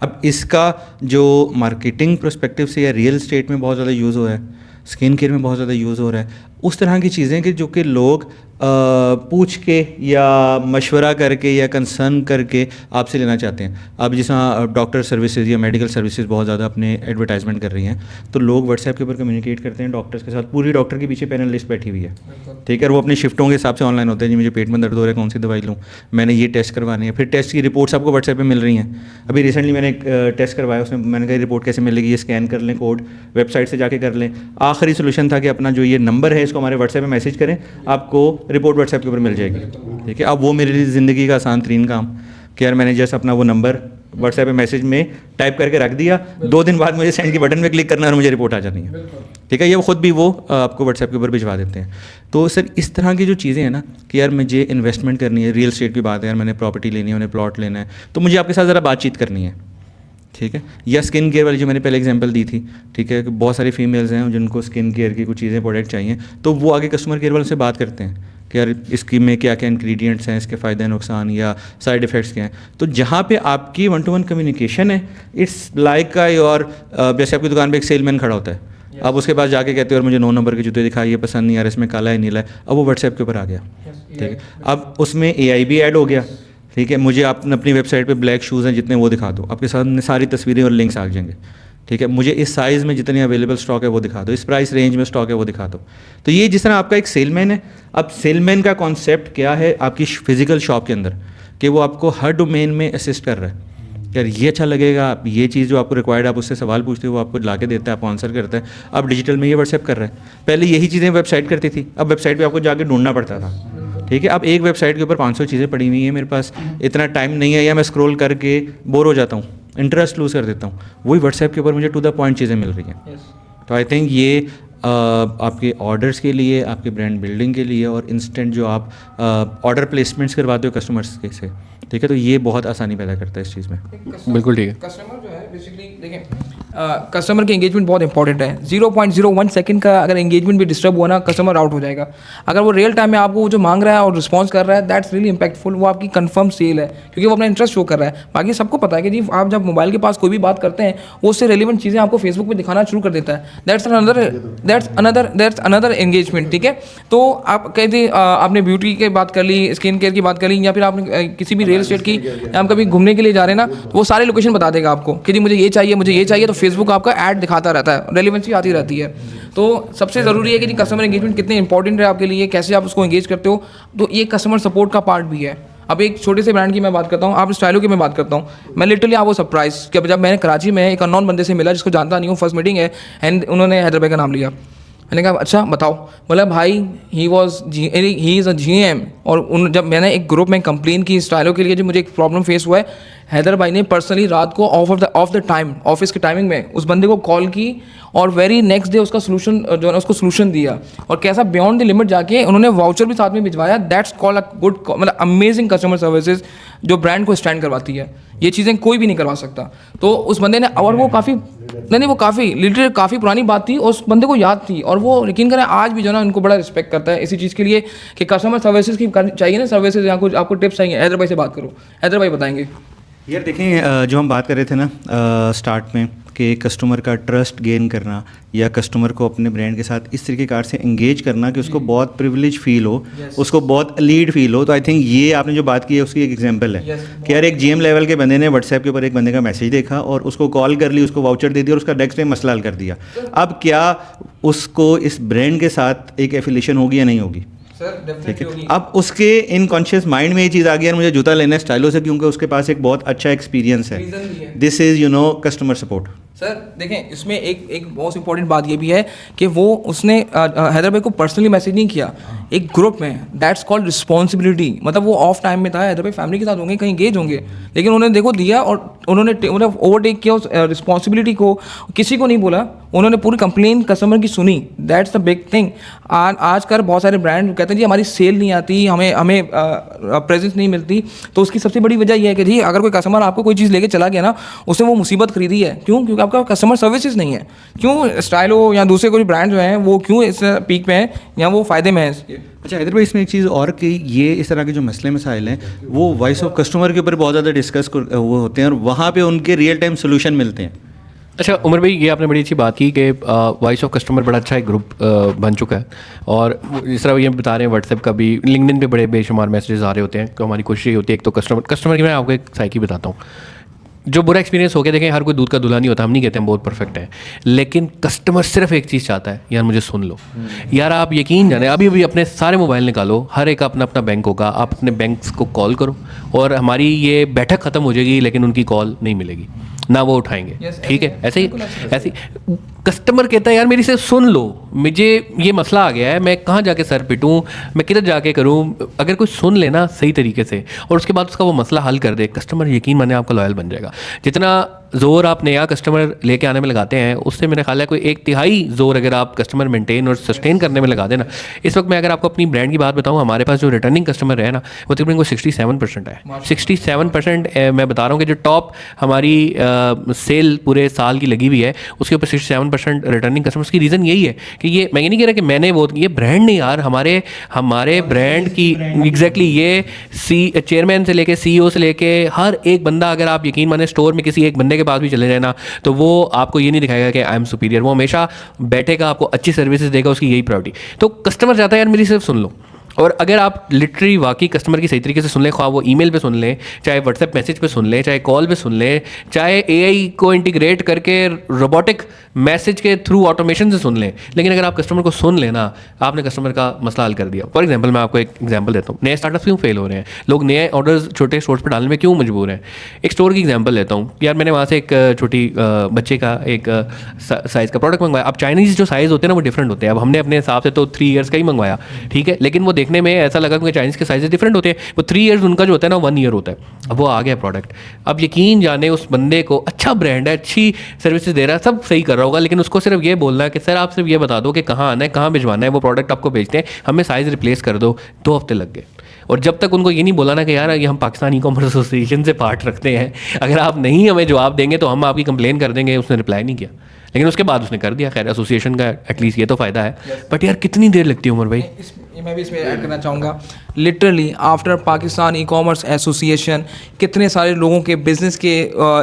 अब इसका जो मार्केटिंग पर्सपेक्टिव से या रियल एस्टेट में बहुत ज़्यादा यूज़ हो रहा है, स्किन केयर में बहुत ज़्यादा यूज़ हो रहा है, उस तरह की चीज़ें कि जो कि लोग पूछ के या मशवरा करके या कंसर्न करके आपसे लेना चाहते हैं। अब जिस डॉक्टर सर्विसेज या मेडिकल सर्विसेज बहुत ज़्यादा अपने एडवर्टाइजमेंट कर रही हैं, तो लोग व्हाट्सएप के ऊपर कम्युनिकेट करते हैं डॉक्टर्स के साथ, पूरी डॉक्टर के पीछे पैनल लिस्ट बैठी हुई है, ठीक है। और वो अपनी शिफ्टों के हिसाब से ऑनलाइन होते हैं, जी मुझे पेट में दर्द हो रहा है, कौन सी दवाई लूँ, मैंने ये टेस्ट करवानी है, फिर टेस्ट की रिपोर्ट्स आपको व्हाट्सएप पर मिल रही हैं। अभी रिसेंटली मैंने एक टेस्ट करवाया, उसमें मैंने कहा रिपोर्ट कैसे मिलेगी, ये स्कैन कर लें कोड, वेबसाइट से जाके कर लें। आखिरी सोल्यूशन था कि अपना जो ये नंबर है इसको हमारे व्हाट्सएप पर मैसेज करें, आपको रिपोर्ट व्हाट्सएप के ऊपर मिल जाएगी, ठीक है। अब वो मेरे लिए ज़िंदगी का आसान तरीन काम कि यार मैंने जस्ट अपना वो नंबर व्हाट्सएप पे मैसेज में टाइप करके रख दिया, 2 दिन बाद मुझे सेंड की बटन पे क्लिक करना है और मुझे रिपोर्ट आ जानी है, ठीक है। ये खुद भी वो आपको व्हाट्सएप के ऊपर भिजवा देते हैं। तो सर इस तरह की जो चीज़ें हैं ना कि यार मुझे इन्वेस्टमेंट करनी है, रियल एस्टेट की बात है, यार मैंने प्रॉपर्टी लेनी है, मैंने प्लॉट लेना है, तो मुझे आपके साथ ज़रा बातचीत करनी है, ठीक है। या स्किन केयर वाली जो मैंने पहले एग्जांपल दी थी, ठीक है, कि बहुत सारी फीमेल्स हैं जिनको स्किन केयर की कुछ चीज़ें प्रोडक्ट चाहिए, तो वो आगे कस्टमर केयर वालों से बात करते हैं कि यार इसकी में क्या क्या इंग्रेडिएंट्स हैं, इसके फ़ायदे नुकसान या साइड इफ़ेक्ट्स क्या हैं। तो जहाँ पे आपकी 1-to-1 कम्युनिकेशन है, इट्स लाइक और जैसे आपकी दुकान पे एक सेलमैन खड़ा होता है, अब उसके पास जाके कहते हो और मुझे 9 नंबर के जूते दिखाई, ये पसंद नहीं आ रहा, इसमें काला है नीला है, अब वो व्हाट्सएप के ऊपर आ गया, ठीक है। अब उसमें AI भी ऐड हो गया, ठीक है। मुझे आप अपनी वेबसाइट पे ब्लैक शूज़ हैं जितने वो दिखा दो, आपके सामने सारी तस्वीरें और लिंक्स आ जाएंगे, ठीक है। मुझे इस साइज़ में जितनी अवेलेबल स्टॉक है वो दिखा दो, इस प्राइस रेंज में स्टॉक है वो दिखा दो। तो ये जिस तरह आपका एक सेलमैन है, अब सेलमैन का कॉन्सेप्ट क्या है आपकी फिजिकल शॉप के अंदर, कि वो आपको हर डोमेन में असिस्ट कर रहा है। यार ये अच्छा लगेगा, आप ये चीज़ जो आपको रिक्वायर्ड, आप उससे सवाल पूछते हो, वो आपको ला के देता है, आपको आंसर करता है। अब डिजिटल में ये व्हाट्सएप कर रहा है, पहले यही चीज़ें वेबसाइट करती थी, अब वेबसाइट पे आपको जाके ढूंढना पड़ता था, ठीक है। अब एक वेबसाइट के ऊपर 500 चीज़ें पड़ी हुई हैं, मेरे पास इतना टाइम नहीं है, या मैं स्क्रॉल करके बोर हो जाता हूँ, इंटरेस्ट लूज़ कर देता हूँ। वही व्हाट्सएप के ऊपर मुझे टू द पॉइंट चीज़ें मिल रही हैं। तो आई थिंक ये आपके ऑर्डर्स के लिए, आपके ब्रांड बिल्डिंग के लिए, और इंस्टेंट जो आप ऑर्डर प्लेसमेंट्स करवाते हो कस्टमर्स के से, ठीक है, तो ये बहुत आसानी पैदा करता है इस चीज़ में। बिल्कुल ठीक है। कस्टमर जो है बेसिकली देखें, कस्टमर की एंगेजमेंट बहुत इंपॉर्टेंट है। 0.01 सेकंड का अगर एंगेजमेंट भी डिस्टर्ब हुआ ना, कस्टमर आउट हो जाएगा। अगर वो रियल टाइम में आपको वो जो मांग रहा है और रिस्पॉन्स कर रहा है, दैट्स रियली इंपैक्टफुल, वो आपकी कंफर्म सेल है, क्योंकि वो अपना इंटरेस्ट शो कर रहा है। बाकी सबको पता है कि जी आप जब मोबाइल के पास कोई भी बात करते हैं, वो उससे रेलिवेंट चीज़ें आपको फेसबुक पे दिखाना शुरू कर देता है। दैट्स अनदर एंगेजमेंट, ठीक है। तो आप कहते आपने ब्यूटी की बात कर ली, स्किन केयर की बात कर ली, या फिर आपने किसी भी रियल एस्टेट की, हम कभी घूमने के लिए जा रहे हैं ना, तो वो सारे लोकेशन बता देगा आपको कि जी मुझे ये चाहिए, मुझे ये चाहिए। तो फेसबुक आपका ऐड दिखाता रहता है, रेलिवेंसी आती रहती है। तो सबसे ज़रूरी है कि जी कस्टमर एंगेजमेंट कितने इंपॉर्टेंट है आपके लिए, कैसे आप उसको एंगेज करते हो। तो ये कस्टमर सपोर्ट का पार्ट भी है। अब एक छोटे से ब्रांड की मैं बात करता हूँ, आप स्टाइलो की मैं बात करता हूँ, मैं लिटरली आपको सरप्राइज कि जब मैंने कराची में एक अननोन बंदे से मिला जिसको जानता नहीं हूँ, फर्स्ट मीटिंग है, एंड उन्होंने हैदराबाद का नाम लिया। मैंने कहा अच्छा बताओ। बोला भाई ही इज़ अ GM, और जब मैंने एक ग्रुप में कंप्लेन की स्टाइलों के लिए जो मुझे एक प्रॉब्लम फेस हुआ है, हैदर भाई ने पर्सनली रात को ऑफ द टाइम ऑफिस के टाइमिंग में उस बंदे को कॉल की और वेरी नेक्स्ट डे उसका सोल्यूशन जो है ना उसको सोल्यूशन दिया, और कैसा बियॉन्ड द लिमिट जाके उन्होंने वाउचर भी साथ में भिजवाया। दैट्स कॉल अ गुड, मतलब अमेजिंग कस्टमर सर्विसेज जो ब्रांड को स्टैंड करवाती है। ये चीज़ें कोई भी नहीं करवा सकता। तो उस बंदे ने, और वो काफ़ी नहीं वो काफ़ी लिटरली काफ़ी पुरानी बात थी, उस बंदे को याद थी, और वो यकीन करें आज भी जो है ना उनको बड़ा रिस्पेक्ट करता है इसी चीज़ के लिए कि कस्टमर सर्विसेज की चाहिए ना, सर्विसेज या कुछ आपको टिप्स चाहिए, हैदर भाई से बात करो, हैदर भाई बताएंगे। यार देखें, जो हम बात कर रहे थे ना स्टार्ट में कि कस्टमर का ट्रस्ट गेन करना या कस्टमर को अपने ब्रांड के साथ इस तरीके कार से एंगेज करना कि उसको बहुत प्रिविलेज फील हो, उसको बहुत लीड फील हो। तो आई थिंक ये आपने जो बात की है उसकी एक एग्जांपल है कि यार एक GM लेवल के बंदे ने व्हाट्सएप के ऊपर एक बंदे का मैसेज देखा और उसको कॉल कर ली, उसको वाउचर दे दिया और उसका नेक्स्ट डे मसला हल कर दिया। अब क्या उसको इस ब्रांड के साथ एक एफिलिएशन होगी या नहीं होगी? ठीक है। अब उसके इनकॉन्शियस माइंड में ये चीज़ आ गई यार मुझे जूता लेना है स्टाइलो से, क्योंकि उसके पास एक बहुत अच्छा एक्सपीरियंस है। This is customer support. Sir देखें, इसमें एक बहुत इंपॉर्टेंट बात ये भी है कि वो उसने हैदर भाई को पर्सनली मैसेज नहीं किया, एक ग्रुप में, दैट्स कॉल्ड रिस्पॉन्सिबिलिटी। मतलब वो ऑफ टाइम में था, हैदर भाई फैमिली के साथ होंगे, कहीं गेज होंगे, लेकिन उन्होंने देखो दिया और उन्होंने मतलब ओवरटेक किया उस रिस्पॉन्सिबिलिटी को, किसी को नहीं बोला, उन्होंने पूरी कंप्लेन कस्टमर की सुनी। That's the big thing. आजकल बहुत सारे ब्रांड कहते हैं जी हमारी सेल नहीं आती, हमें प्रेजेंस नहीं मिलती, तो उसकी सबसे बड़ी वजह यह है कि जी अगर कोई कस्टमर आपको कोई चीज़ लेके चला गया ना, उसने वो मुसीबत खरीदी है। क्यों? क्योंकि आपका कस्टमर सर्विसेज नहीं है। क्यों स्टाइलो या दूसरे कोई ब्रांड जो हैं वो क्यों इस पीक पे हैं या वो फ़ायदे में हैं? अच्छा हैदर भाई, इसमें एक चीज़ और कि ये इस तरह के जो मसले मसाइल हैं वो वॉइस ऑफ कस्टमर के ऊपर बहुत ज़्यादा डिस्कस वो होते हैं और वहाँ पे उनके रियल टाइम सोल्यूशन मिलते हैं। अच्छा उमर भाई, ये आपने बड़ी अच्छी बात की कि वॉइस ऑफ कस्टमर बड़ा अच्छा एक ग्रुप बन चुका है, और जिस तरह ये बता रहे हैं व्हाट्सएप का भी, लिंक्डइन पे बड़े बेशुमार मैसेजेस आ रहे होते हैं। तो हमारी कोशिश ये होती है एक तो कस्टमर की, मैं आपको एक साइकी बताता हूँ। जो बुरा एक्सपीरियंस हो गया, देखें हर कोई दूध का दूल्हा नहीं होता, हम नहीं कहते हम बहुत परफेक्ट हैं, लेकिन कस्टमर सिर्फ एक चीज़ चाहता है, यार मुझे सुन लो। यार आप यकीन जाने, अभी अभी अपने सारे मोबाइल निकालो, हर एक अपना अपना बैंक होगा, आप अपने बैंक्स को कॉल करो और हमारी ये बैठक ख़त्म हो जाएगी लेकिन उनकी कॉल नहीं मिलेगी, ना वो उठाएंगे। ठीक है, ऐसे ही कस्टमर कहता है यार मेरी सिर्फ सुन लो, मुझे ये मसला आ गया है, मैं कहाँ जाके सर पिटूँ, मैं किधर जाके करूँ। अगर कोई सुन लेना सही तरीके से और उसके बाद उसका वो मसला हल कर दे, कस्टमर यकीन माने आपका लॉयल बन जाएगा। जितना ज़ोर आप नया कस्टमर लेके आने में लगाते हैं, उससे मेरा ख्याल है कोई 1/3 ज़ोर अगर आप कस्टमर मेंटेन और सस्टेन करने में लगा देना। इस वक्त मैं अगर आपको अपनी ब्रांड की बात बताऊँ, हमारे पास जो रिटर्निंग कस्टमर है ना, वो तकरीबन को 67% है। 67% मैं बता रहा हूँ कि जो टॉप हमारी सेल पूरे साल की लगी हुई है, उसके ऊपर 67% रिटर्निंग कस्टमर्स की। रीज़न यही है कि ये, मैं ये नहीं कह रहा कि मैंने वो, ये ब्रांड नहीं यार, हमारे ब्रांड की एग्जैक्टली ये चेयरमैन से लेके CEO से लेके हर एक बंदा, अगर आप यकीन माने स्टोर में किसी एक बंदे के पास भी चले जाए ना, तो वो आपको ये नहीं दिखाएगा कि आई एम सुपीरियर, वो हमेशा बैठेगा, आपको अच्छी सर्विसेज देगा, उसकी यही प्रायोरिटी। तो कस्टमर चाहता है यार मेरी सिर्फ सुन लो, और अगर आप लिटरली वाकई कस्टमर की सही तरीके से सुन लें, ख्वाह वो ईमेल पे सुन लें, चाहे व्हाट्सएप मैसेज पे सुन लें, चाहे कॉल पे सुन लें, चाहे AI को इंटीग्रेट करके रोबोटिक मैसेज के थ्रू ऑटोमेशन से सुन लें, लेकिन अगर आप कस्टमर को सुन लेना, आपने कस्टमर का मसला हल कर दिया। फॉर एग्जांपल मैं आपको एक एग्जांपल देता हूँ, नए स्टार्टअप्स क्यों फेल हो रहे हैं, लोग नए ऑर्डर्स छोटे स्टोर्स पर डालने में क्यों मजबूर हैं। एक स्टोर की एग्जाम्पल लेता हूँ यार, मैंने वहाँ से एक छोटी बच्चे का एक साइज़ का प्रोडक्ट मंगवाया। अब चाइनीज़ जो साइज़ होते हैं ना वो डिफरेंट होते हैं, अब हमने अपने हिसाब से तो 3 ईयर्स का ही मंगवाया, ठीक है, लेकिन वो देखने में ऐसा लगा क्योंकि चाइनीज़ के साइजेस डिफरेंट होते हैं, वो 3 ईयर्स उनका जो होता है ना 1 ईयर होता है। अब वो आ गया प्रोडक्ट, अब यकीन जाने उस बंदे को अच्छा ब्रांड है, अच्छी सर्विसेज दे रहा है, सब सही कर रहा होगा, लेकिन उसको सिर्फ ये बोलना है कि सर आप सिर्फ ये बता दो कि कहाँ आना है, कहाँ भिजवाना है, वो प्रोडक्ट आपको भेजते हैं, हमें साइज़ रिप्लेस कर दो। 2 हफ्ते लग गए। और जब तक उनको ये नहीं बोला ना कि यार ये हम पाकिस्तान ई-कॉमर्स एसोसिएशन से पार्ट रखते हैं, अगर आप नहीं हमें जवाब देंगे तो हम आपकी कंप्लेन कर देंगे, उसने रिप्लाई नहीं किया, लेकिन उसके बाद उसने कर दिया। खैर एसोसिएशन का एटलीस्ट ये तो फ़ायदा है, बट यार कितनी देर लगती है उमर भाई। मैं भी इसमें ऐड करना चाहूँगा, literally after Pakistan e-commerce association कितने सारे लोगों के बिज़नेस के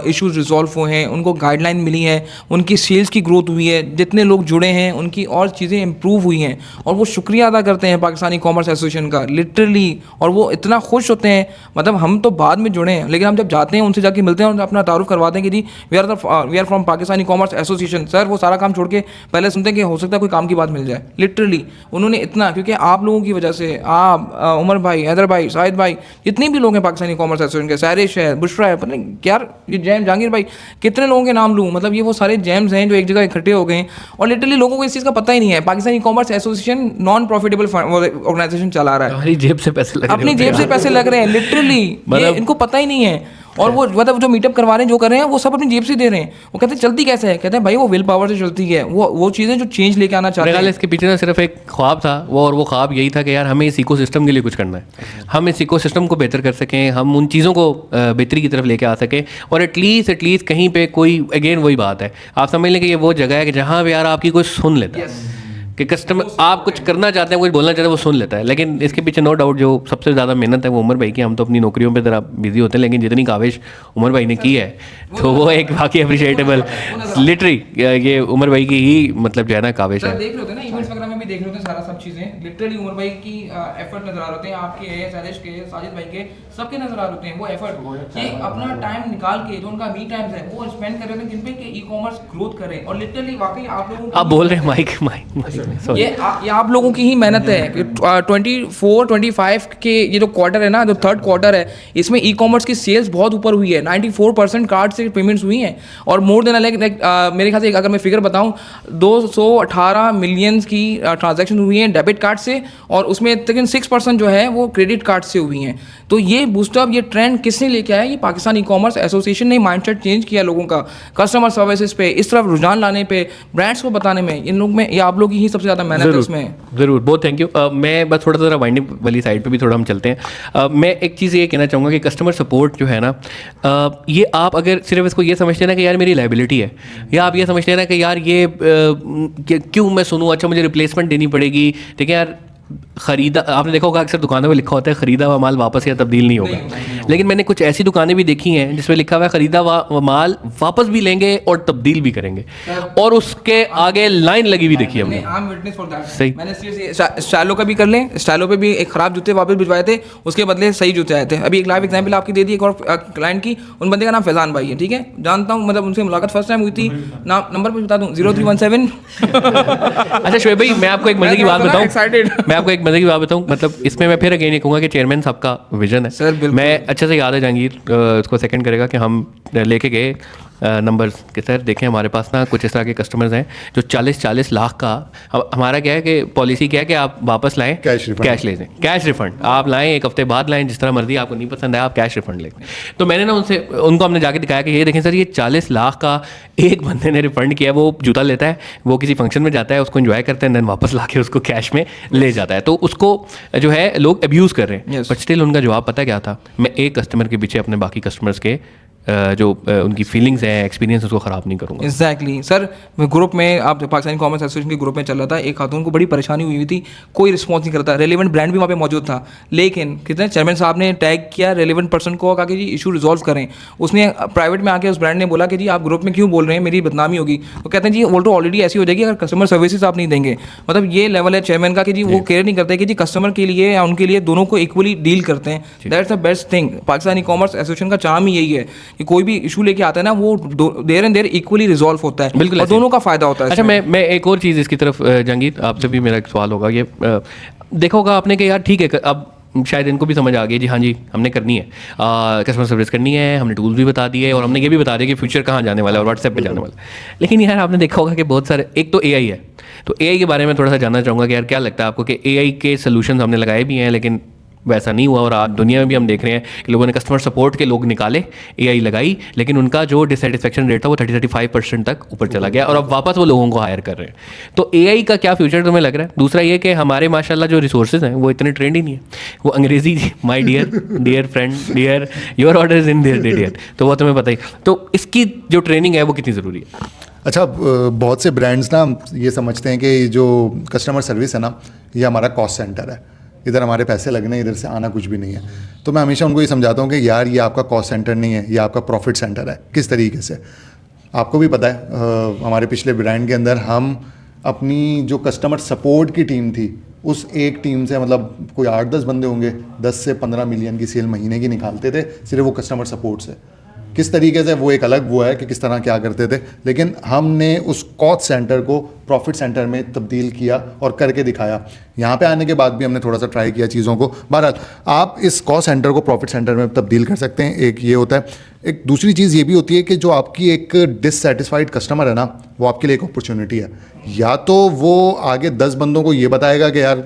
इश्यूज रिजॉल्व हुए हैं, उनको गाइडलाइन मिली है, उनकी सेल्स की ग्रोथ हुई है, जितने लोग जुड़े हैं उनकी और चीज़ें इंप्रूव हुई हैं, और वो शुक्रिया अदा करते हैं पाकिस्तान ई-कॉमर्स एसोसिएशन का लिटरली, और वो इतना खुश होते हैं। मतलब हम तो बाद में जुड़े हैं, लेकिन हम जब जाते हैं उनसे जाके मिलते हैं और अपना तारुफ करवाते हैं कि जी we are from Pakistan e-commerce association. Sir वो सारा काम छोड़ के पहले सुनते हैं कि हो सकता है कोई काम की बात मिल जाए। लिटरली उन्होंने इतना, क्योंकि आप लोग लोगों की वजह से, आप उमर भाई, हैदर भाई, शाहिद भाई, जितने भी लोग हैं पाकिस्तानी कॉमर्स एसोसिएशन के, सैरिश है, बुशरा है, पता नहीं यार ये जैम, जहांगीर भाई, कितने लोगों के नाम लूँ, मतलब ये वो सारे जैम्स हैं जो एक जगह इकट्ठे हो गए हैं और लिटरली लोगों को इस चीज़ का पता ही नहीं है। Pakistani commerce association non profitable organization चला रहा है, हमारी जेब से पैसे लग रहे अपनी होते जेब हैं। से पैसे लग रहे हैं लिटरली, मतलब- इनको पता ही नहीं है। और वो मतलब जो मीटअप करवा रहे हैं, जो कर रहे हैं, वो सब अपनी जेब से दे रहे हैं। वो कहते हैं चलती कैसे है, कहते हैं भाई वो विल पावर से चलती है, वो चीज़ें जो चेंज लेके आना चाहते मेरे ख्याल हैं। इसके पीछे ना सिर्फ एक ख्वाब था वो, और वो ख्वाब यही था कि यार हमें इस इकोसिस्टम के लिए कुछ करना है, हम इस इकोसिस्टम को बेहतर कर सकें, हम उन चीज़ों को बेहतरी की तरफ लेके आ सकें, और एटलीस्ट कहीं पे कोई, अगेन वही बात है, आप समझ लें कि ये वो जगह है कि जहाँ पे यार आपकी कोई सुन लेता है, कि कस्टमर आप कुछ करना चाहते हैं, कुछ बोलना चाहते हैं, वो सुन लेता है। लेकिन इसके पीछे नो डाउट जो सबसे ज़्यादा मेहनत है वो उमर भाई की। हम तो अपनी नौकरियों पे ज़रा बिजी होते हैं, लेकिन जितनी काविश उमर भाई ने की है तो वो एक बाकी अप्रिशिएटेबल, लिटरली ये उमर भाई की ही मतलब जो है ना काविश सर है। देख रहे होते हैं ना, इवेंट्स वगैरह में भी देख रहे होते हैं, सारा सब चीज़ें लिटरली उमर भाई की एफर्ट नजर आ रहे होते हैं, आपके है, सैरिश के, साजिद भाई के, सबके नजर आ रहे होते हैं वो एफर्ट। ये अपना टाइम निकाल के जो उनका मी टाइम्स है वो स्पेंड कर रहे होते हैं जिन पे कि ई कॉमर्स ग्रोथ करे। और लिटरली वाकई आप लोगों आप बोल रहे हैं माइक सॉरी, ये आप लोगों की ही मेहनत है कि 24-25 के ये जो क्वार्टर है ना, जो थर्ड क्वार्टर है, इसमें ई कॉमर्स की सेल्स बहुत ऊपर हुई है, 94% कार्ड से पेमेंट्स हुई हैं, और मोर देन लाइक मेरे ख्याल से अगर मैं फिगर बताऊं 218 मिलियन की ट्रांजैक्शन हुई हैं डेबिट कार्ड से, और उसमें तकरीबन 6% जो है वो क्रेडिट कार्ड से हुई हैं। तो ये बूस्टअप, ये ट्रेंड किसने लेके आया? ये पाकिस्तान ई कॉमर्स एसोसिएशन ने माइंडसेट चेंज किया लोगों का, कस्टमर सर्विसेज पे इस तरफ रुझान लाने पे, ब्रांड्स को बताने में, इन लोग में, ये आप लोग की ही सबसे ज़्यादा मेहनत है इसमें। ज़रूर, बहुत थैंक यू। मैं बस थोड़ा सा वाइंडिंग वाली साइड पे भी थोड़ा हम चलते हैं। मैं एक चीज़ ये कहना चाहूँगा कि कस्टमर सपोर्ट जो है ना, ये आप अगर सिर्फ इसको ये समझते हैं ना कि यार मेरी लाइबिलिटी है, या आप ये समझते हैं ना कि यार ये क्यों मैं सुनूँ, अच्छा मुझे रिप्लेसमेंट देनी पड़ेगी, ठीक है यार, खरीदा, आपने देखा होगा अक्सर दुकानों में लिखा होता है खरीदा हुआ माल वापस या तब्दील नहीं होगा, लेकिन मैंने कुछ ऐसी दुकानें भी देखी हैं जिसमें लिखा हुआ है खरीदा हुआ माल वापस भी लेंगे और तब्दील भी करेंगे, और उसके आगे लाइन लगी हुई देखी हमने। I am witness for that. सही। मैंने सीरियसली स्टाइलो का भी कर लें, स्टाइलो पे भी एक खराब जूते वापस भिजवाए थे, उसके बदले सही जूते आए थे। अभी एक लाइव एग्जांपल आपकी दे दी एक और क्लाइंट की, उन बंदे का नाम फैजान भाई है, ठीक है, जानता हूँ, मतलब उनसे मुलाकात फर्स्ट टाइम हुई थी, नाम नंबर भी बता दूँ 0317। अच्छा शोएब भाई, मैं आपको एक मजे की बात बताऊं, मैं आपको एक मजे की बात बताऊं, मतलब इसमें मैं फिर अगेन ये कहूँगा कि चेयरमैन साहब का विजन है सर, बिल्कुल। मैं अच्छे से याद है, जहांगीर इसको सेकंड करेगा कि हम लेके गए नंबर्स के, सर देखें हमारे पास ना कुछ इस तरह के कस्टमर्स हैं जो 40-40 लाख का, हमारा क्या है कि पॉलिसी क्या है कि आप वापस लाएं, कैश रिफंड, कैश ले लें, कैश रिफंड आप लाएं, एक हफ्ते बाद लाएं, जिस तरह मर्जी, आपको नहीं पसंद है आप कैश रिफंड लें। तो मैंने ना उनको हमने जाके दिखाया कि ये देखें सर, ये 40 लाख का एक बंदे ने रिफंड किया, वो जूता लेता है, वो किसी फंक्शन में जाता है, उसको एंजॉय करते हैं, देन वापस ला के उसको कैश में ले जाता है, तो उसको जो है लोग अब्यूज़ कर रहे हैं। बट स्टिल उनका जवाब पता क्या था, मैं एक कस्टमर के पीछे अपने बाकी कस्टमर्स के जो उनकी फीलिंग्स हैं, एक्सपीरियंस, उसको ख़राब नहीं करूँगा। एग्जैक्टली सर, ग्रुप में आप पाकिस्तानी कॉमर्स एसोसिएशन के ग्रुप में चल रहा था, एक खातून को बड़ी परेशानी हुई थी, कोई रिस्पॉन्स नहीं करता, रेलिवेंट ब्रांड भी वहाँ पे मौजूद था, लेकिन कितने चेयरमैन साहब ने टैग किया रेलिवेंट पर्सन को, कहा कि जी इशू रिजॉल्व करें। उसने प्राइवेट में आके उस ब्रांड ने बोला कि जी आप ग्रुप में क्यों बोल रहे हैं, मेरी बदनामी होगी। तो कहते हैं जी वो तो ऑलरेडी ऐसी हो जाएगी अगर कस्टमर सर्विसेज आप नहीं देंगे। मतलब ये लेवल है चेयरमैन का कि जी वो केयर नहीं करते कि जी कस्टमर के लिए या उनके लिए दोनों को इक्वली डील करते हैं। That's the best thing. Pakistani commerce association का चार्म ही यही है कि कोई भी इशू लेके आता है ना, वो there and there equally resolve होता है, बिल्कुल, और दोनों का फायदा होता है। अच्छा मैं एक और चीज़ इसकी तरफ, जहांगीर आपसे भी मेरा एक सवाल होगा, ये देखा होगा आपने कि यार ठीक है, अब शायद इनको भी समझ आ गई जी, हाँ जी हमने करनी है, कस्टमर सर्विस करनी है, हमने टूल्स भी बता दिए, और हमने ये भी बता दिया कि फ्यूचर कहाँ जाने वाला है और व्हाट्सएप पे जाने वाला है। लेकिन यार आपने देखा होगा कि बहुत सारे, एक तो एआई है, तो एआई के बारे में थोड़ा सा जानना चाहूँगा कि यार क्या लगता है आपको कि एआई के सोल्यूशन हमने लगाए भी हैं, लेकिन वैसा नहीं हुआ, और आज दुनिया में भी हम देख रहे हैं कि लोगों ने कस्टमर सपोर्ट के लोग निकाले, एआई लगाई, लेकिन उनका जो डिससेटिस्फेक्शन रेट था वो 30-35% तक ऊपर चला गया, और अब वापस वो लोगों को हायर कर रहे हैं। तो एआई का क्या फ्यूचर तुम्हें लग रहा है? दूसरा ये कि हमारे माशाल्लाह जो रिसोर्सेज हैं वो इतने ट्रेंड ही नहीं है, वो अंग्रेजी my dear friend dear your order is in there dear, तो वो तुम्हें पता ही। तो इसकी जो ट्रेनिंग है वो कितनी ज़रूरी है? अच्छा, बहुत से ब्रांड्स ना ये समझते हैं कि जो कस्टमर सर्विस है ना, ये हमारा कॉस्ट सेंटर है, इधर हमारे पैसे लगने, इधर से आना कुछ भी नहीं है। तो मैं हमेशा उनको ये समझाता हूँ कि यार ये आपका कॉस्ट सेंटर नहीं है, ये आपका प्रॉफिट सेंटर है। किस तरीके से? आपको भी पता है, हमारे पिछले ब्रांड के अंदर हम अपनी जो कस्टमर सपोर्ट की टीम थी, उस एक टीम से मतलब कोई 8-10 बंदे होंगे, 10 से 15 मिलियन की सेल महीने की निकालते थे, सिर्फ वो कस्टमर सपोर्ट से। किस तरीके से वो एक अलग वो है कि किस तरह क्या करते थे, लेकिन हमने उस कॉस्ट सेंटर को प्रॉफिट सेंटर में तब्दील किया और करके दिखाया। यहाँ पे आने के बाद भी हमने थोड़ा सा ट्राई किया चीज़ों को। बहरहाल आप इस कॉस्ट सेंटर को प्रॉफिट सेंटर में तब्दील कर सकते हैं, एक ये होता है। एक दूसरी चीज़ ये भी होती है कि जो आपकी एक डिससेटिस्फाइड कस्टमर है ना, वो आपके लिए एक अपॉर्चुनिटी है। या तो वो आगे 10 बंदों को ये बताएगा कि यार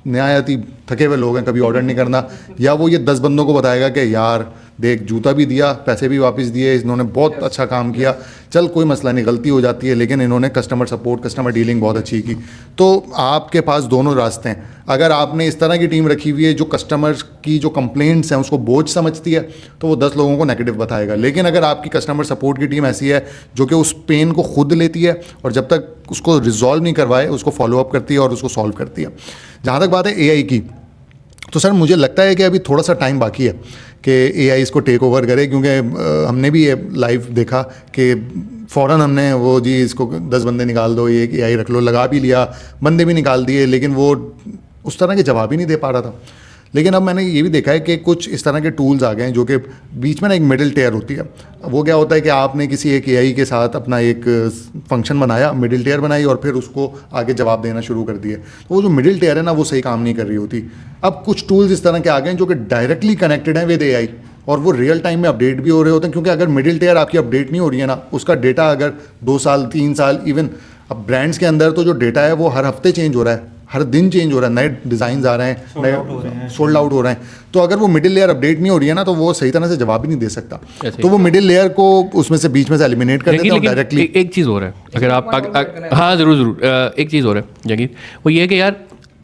नहायत थके हुए लोग हैं, कभी ऑर्डर नहीं करना, या वो ये 10 बंदों को बताएगा कि यार देख जूता भी दिया, पैसे भी वापस दिए, इन्होंने बहुत अच्छा काम किया, चल कोई मसला नहीं, गलती हो जाती है लेकिन इन्होंने कस्टमर सपोर्ट, कस्टमर डीलिंग बहुत अच्छी की। तो आपके पास दोनों रास्ते हैं। अगर आपने इस तरह की टीम रखी हुई है जो कस्टमर की जो कंप्लेंट्स हैं उसको बोझ समझती है, तो वो 10 लोगों को नेगेटिव बताएगा। लेकिन अगर आपकी कस्टमर सपोर्ट की टीम ऐसी है जो कि उस पेन को खुद लेती है और जब तक उसको रिजॉल्व नहीं करवाए उसको फॉलोअप करती है और उसको सॉल्व करती है। जहाँ तक बात है एआई की, तो सर मुझे लगता है कि अभी थोड़ा सा टाइम बाकी है कि एआई इसको टेक ओवर करे, क्योंकि हमने भी ये लाइव देखा कि फ़ौरन हमने वो जी इसको 10 बंदे निकाल दो, ये एआई रख लो, लगा भी लिया, बंदे भी निकाल दिए, लेकिन वो उस तरह के जवाब ही नहीं दे पा रहा था। लेकिन अब मैंने ये भी देखा है कि कुछ इस तरह के टूल्स आ गए हैं जो कि बीच में ना एक मिडिल टेयर होती है। वो क्या होता है कि आपने किसी एक एआई के साथ अपना एक फंक्शन बनाया, मिडिल टेयर बनाई और फिर उसको आगे जवाब देना शुरू कर दिए। तो वो जो मिडिल टेयर है ना वो सही काम नहीं कर रही होती। अब कुछ टूल्स इस तरह के आ गए हैं जो कि डायरेक्टली कनेक्टेड हैं विद एआई और वो रियल टाइम में अपडेट भी हो रहे होते हैं, क्योंकि अगर मिडिल टेयर आपकी अपडेट नहीं हो रही है ना, उसका डेटा अगर 2 साल 3 साल इवन, अब ब्रांड्स के अंदर तो जो डेटा है वो हर हफ्ते चेंज हो रहा है, हर दिन चेंज हो रहा है, नए डिज़ाइंस आ रहे हैं, नए सोल्ड आउट हो रहे हैं। तो अगर वो मिडिल लेयर अपडेट नहीं हो रही है ना तो वो सही तरह से जवाब ही नहीं दे सकता। तो वो मिडिल लेयर को उसमें से बीच में से एलिमिनेट कर देते हैं डायरेक्टली। एक चीज़ और है, अगर आप हाँ ज़रूर एक चीज़ और है जगीर, वो ये है कि यार